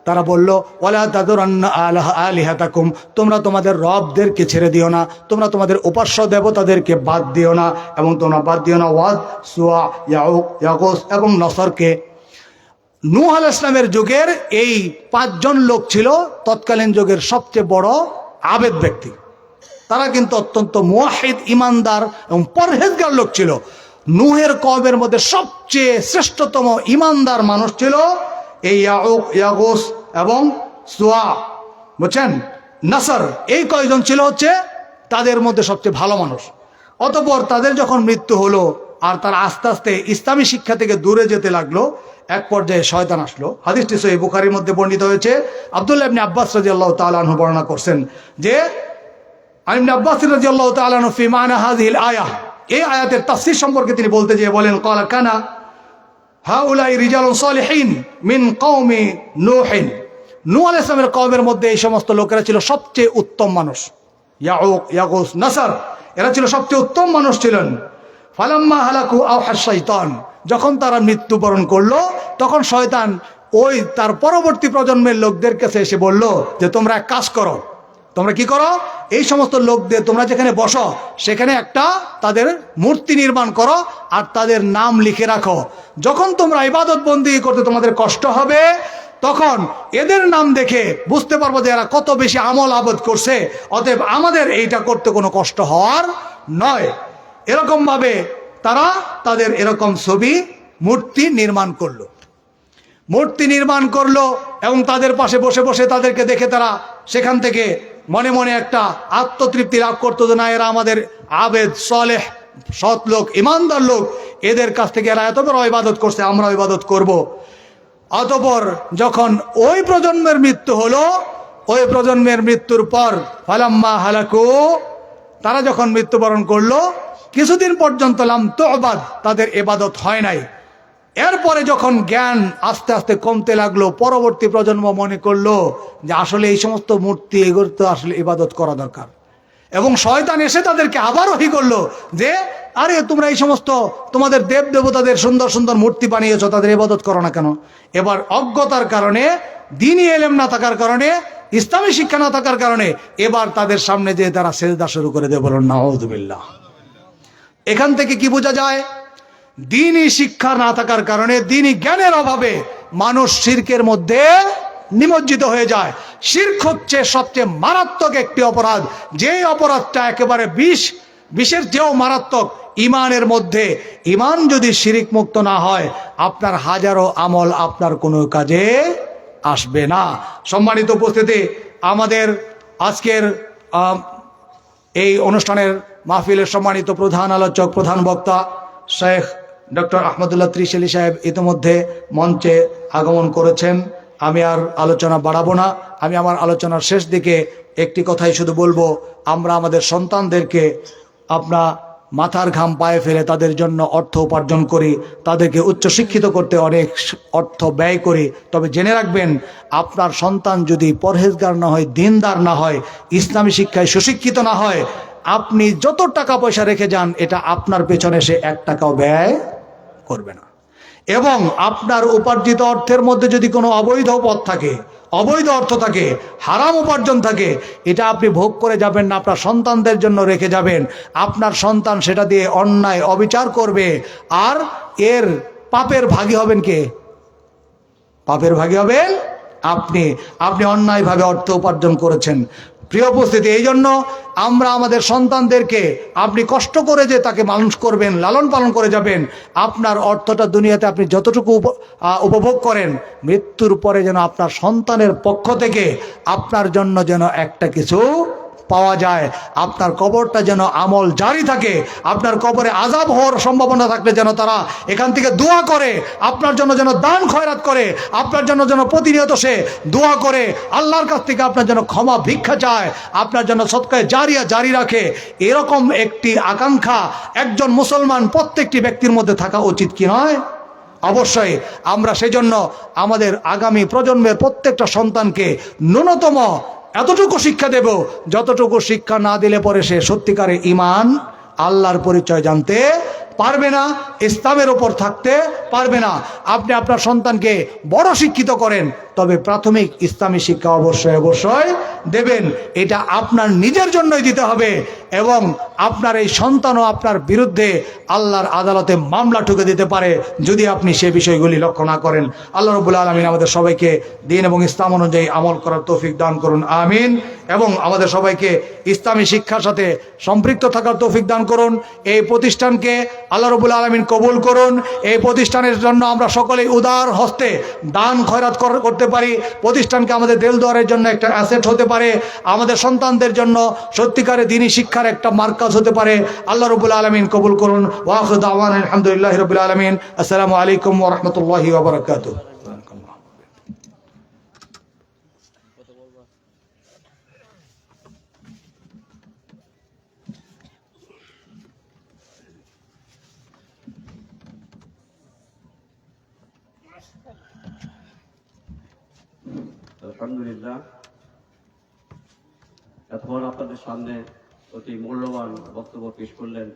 তারা বলল, ওয়ালা তাযুরান্না আলিহাতাকুম, তোমরা তোমাদের রবদেরকে ছেড়ে দিও না, তোমরা তোমাদের উপাস্য দেবতাদেরকে বাদ দিও না, এবং তোমরা বাদ দিও না ওয়াদ, সুওয়া, ইয়াউক, ইয়াগুস এবং নসরকে। নূহ আলাইহিস সালামের যুগের এই 5 জন লোক ছিল তৎকালীন যুগের সবচেয়ে বড় আবেদ ব্যক্তি। তারা কিন্তু অত্যন্ত মুওয়াহিদ, ইমানদার এবং পরহেজগার লোক ছিল। নূহের কওমের মধ্যে সবচেয়ে শ্রেষ্ঠতম ইমানদার মানুষ ছিল এই ইয়াউক, ইয়াগুস এবং সুয়া, বুঝছেন, নাসর, এই কয়জন ছিল হচ্ছে তাদের মধ্যে সবচেয়ে ভালো মানুষ। অতঃপর তাদের যখন মৃত্যু হলো আর তারা আস্তে আস্তে ইসলামী শিক্ষা থেকে দূরে যেতে লাগলো, এক পর্যায়ে শয়তান আসলো। হাদিসটি সহিহ বুখারীর মধ্যে বর্ণিত হয়েছে। আব্দুল্লাহ ইবনে আব্বাস রাদিয়াল্লাহু তাআলা আনহু বর্ণনা করছেন যে ইবনে আব্বাস রাদিয়াল্লাহু তাআলা আনহু ফি মানা হাযিহিল আয়াহ, এই আয়াতের তাফসীর সম্পর্কে তিনি বলতে গিয়ে বলেন, ক্বালা কানা হাউলাই রিজালুন সালিহিন মিন কওমি নূহিন, নূহ আলাইহিস সালামের কওমের মধ্যে এই সমস্ত লোকেরা ছিল সবচেয়ে উত্তম মানুষ। ইয়াউক, ইয়াগুস, নাসর, এরা ছিল সবচেয়ে উত্তম মানুষ ছিলেন। ফালাম্মা হালাকু আওহা শাইতান, যখন তারা মৃত্যুবরণ করলো তখন শয়তান ওই তার পরবর্তী প্রজন্মের লোকদের কাছে এসে বলল যে তোমরা এক কাজ করো, তোমরা কি করো, এই সমস্ত লোকদের তোমরা যেখানে বসো সেখানে একটা তাদের মূর্তি নির্মাণ করো আর তাদের নাম লিখে রাখো। যখন তোমরা ইবাদত বন্দি করতে তোমাদের কষ্ট হবে তখন এদের নাম দেখে বুঝতে পারবো যে এরা কত বেশি আমল আবাদ করছে, অতএব আমাদের এইটা করতে কোনো কষ্ট হওয়ার নয়। এরকম ভাবে তারা তাদের এরকম ছবি মূর্তি নির্মাণ করলো, মূর্তি নির্মাণ করলো এবং তাদের পাশে বসে বসে তাদেরকে দেখে তারা সেখান থেকে মনে মনে একটা আত্মতৃপ্তি লাভ করতো যে না, এরা আমাদের আবেদ, সালেহ, সৎ লোক, ইমানদার লোক, এদের কাছ থেকে এরা এত বড় ইবাদত করছে, আমরা ইবাদত করব। অতঃপর যখন ওই প্রজন্মের মৃত্যু হলো, ওই প্রজন্মের মৃত্যুর পর ফালাম্মা হালাকু, তারা যখন মৃত্যুবরণ করলো কিছুদিন পর্যন্ত লাম তুবাদ, তাদের ইবাদত হয় নাই। এরপরে যখন জ্ঞান আস্তে আস্তে কমতে লাগলো, পরবর্তী প্রজন্ম মনে করলো যে আসলে এই সমস্ত মূর্তি এগুলো তো আসলে ইবাদত করা দরকার, এবং শয়তান এসে তাদেরকে আবার ওহী করলো যে আরে তোমরা এই সমস্ত তোমাদের দেব দেবতাদের সুন্দর সুন্দর মূর্তি বানিয়েছো, তাদের ইবাদত করো না কেন? এবার অজ্ঞতার কারণে, দ্বীনি ইলম না থাকার কারণে, ইসলামী শিক্ষা না থাকার কারণে এবার তাদের সামনে যে তারা সেজদা শুরু করে দেয়। বলুন নাউযুবিল্লাহ। এখান থেকে কি বোঝা যায়? দ্বীনি শিক্ষা না থাকার কারণে, দ্বীনি জ্ঞানের অভাবে মানুষ শিরকের মধ্যে নিমজ্জিত হয়ে যায়। শিরক হচ্ছে সবচেয়ে মারাত্মক একটি অপরাধ, যে অপরাধটা একেবারে বিষের চেয়েও মারাত্মক। ইমানের মধ্যে, ইমান যদি শিরিক মুক্ত না হয় আপনার হাজারো আমল আপনার কোনো কাজে আসবে না। সম্মানিত উপস্থিতি, আমাদের আজকের এই অনুষ্ঠানের মাহফিলের সম্মানিত প্রধান আলোচক, প্রধান বক্তা শেখ ডক্টর আহমদুল্লাহ ত্রিশালী সাহেব ইতিমধ্যে মঞ্চে আগমন করেছেন। আমি আর আলোচনা বাড়াবো না। আমি আমার আলোচনার শেষ দিকে একটি কথাই শুধু বলবো, আমরা আমাদের সন্তানদেরকে মাথার ঘাম পায়ে ফেলে তাদের জন্য অর্থ উপার্জন করি, তাদেরকে উচ্চশিক্ষিত করতে অনেক অর্থ ব্যয় করি, তবে জেনে রাখবেন আপনার সন্তান যদি পরহেজগার না হয়, দিনদার না হয়, ইসলামী শিক্ষায় সুশিক্ষিত না হয়, আপনি যত টাকা পয়সা রেখে যান এটা আপনার পেছনে সে 1 টাকাও ব্যয় করবে না। এবং আপনার উপার্জিত অর্থের মধ্যে যদি কোনো অবৈধ পথ থাকে, অবৈধ অর্থ থাকে, হারাম উপার্জন থাকে, এটা আপনি ভোগ করে যাবেন না, আপনার সন্তানদের জন্য রেখে যাবেন। আপনার সন্তান সেটা দিয়ে অন্যায় অবিচার করবে, আর এর পাপের ভাগী হবেন কে? পাপের ভাগী হবেন আপনি। আপনি অন্যায়ভাবে অর্থ উপার্জন করেছেন। প্রিয় উপস্থিতি, এই জন্য আমরা আমাদের সন্তানদেরকে, আপনি কষ্ট করে যে তাকে মানুষ করবেন, লালন পালন করে যাবেন, আপনার অর্থটা দুনিয়াতে আপনি যতটুকু উপভোগ করেন, মৃত্যুর পরে যেন আপনার সন্তানের পক্ষ থেকে আপনার জন্য যেন একটা কিছু পাওয়া যায়। আপনার কবরটা যেন আমল জারি থাকে, আপনার কবরে আযাব হওয়ার সম্ভাবনা থাকলে যেন তারা এখান থেকে দোয়া করে, আপনার জন্য যেন দান খয়রাত করে, আপনার জন্য যেন প্রতিনিয়ত সে দোয়া করে, আল্লাহর কাছ থেকে আপনার জন্য ক্ষমা ভিক্ষা চায়, আপনার জন্য সদকায়ে জারিয়া জারি রাখে। এরকম একটি আকাঙ্ক্ষা একজন মুসলমান প্রত্যেকটি ব্যক্তির মধ্যে থাকা উচিত কি নয়? অবশ্যই। আমরা সেজন্য আমাদের আগামী প্রজন্মের প্রত্যেকটা সন্তানকে ন্যূনতম এতটুকু শিক্ষা দেব, যতটুকু শিক্ষা না দিলে পরে সে সত্যিকারের ঈমান, আল্লাহর পরিচয় জানতে পারবে না, ইসলামের ওপর থাকতে পারবে না। আপনি আপনার সন্তানকে বড় শিক্ষিত করেন, তবে প্রাথমিক ইসলামী শিক্ষা অবশ্যই অবশ্যই দেবেন। এটা আপনার নিজের জন্যই দিতে হবে, এবং আপনার এই সন্তানও আপনার বিরুদ্ধে আল্লাহর আদালতে মামলা ঠুকে দিতে পারে যদি আপনি সে বিষয়গুলি লক্ষ্য না করেন। আল্লাহ রাব্বুল আলামিন আমাদের সবাইকে দ্বীন এবং ইসলাম অনুযায়ী আমল করার তৌফিক দান করুন, আমিন। এবং আমাদের সবাইকে ইসলামী শিক্ষার সাথে সম্পৃক্ত থাকার তৌফিক দান করুন। এই প্রতিষ্ঠানকে আল্লাহ রাব্বুল আলামিন কবুল করুন। এই প্রতিষ্ঠানের জন্য আমরা সকলেই উদার হস্তে দান খয়রাত করতে পারি। প্রতিষ্ঠানকে আমাদের দেলদুয়ারের জন্য একটা অ্যাসেট হতে পারে, আমাদের সন্তানদের জন্য সত্যিকারে দ্বীনি শিক্ষার একটা মার্কাজ হতে পারে। আল্লাহ রাব্বুল আলামিন কবুল করুন। ওয়া আখিরু দাওয়ানা আলহামদুলিল্লাহি রাব্বিল আলামিন। আসসালামু আলাইকুম ওয়া রাহমাতুল্লাহি ওয়া বারাকাতুহু। আলহামদুলিল্লাহ, এতক্ষণ আপনাদের সামনে অতি মূল্যবান বক্তব্য পেশ করলেন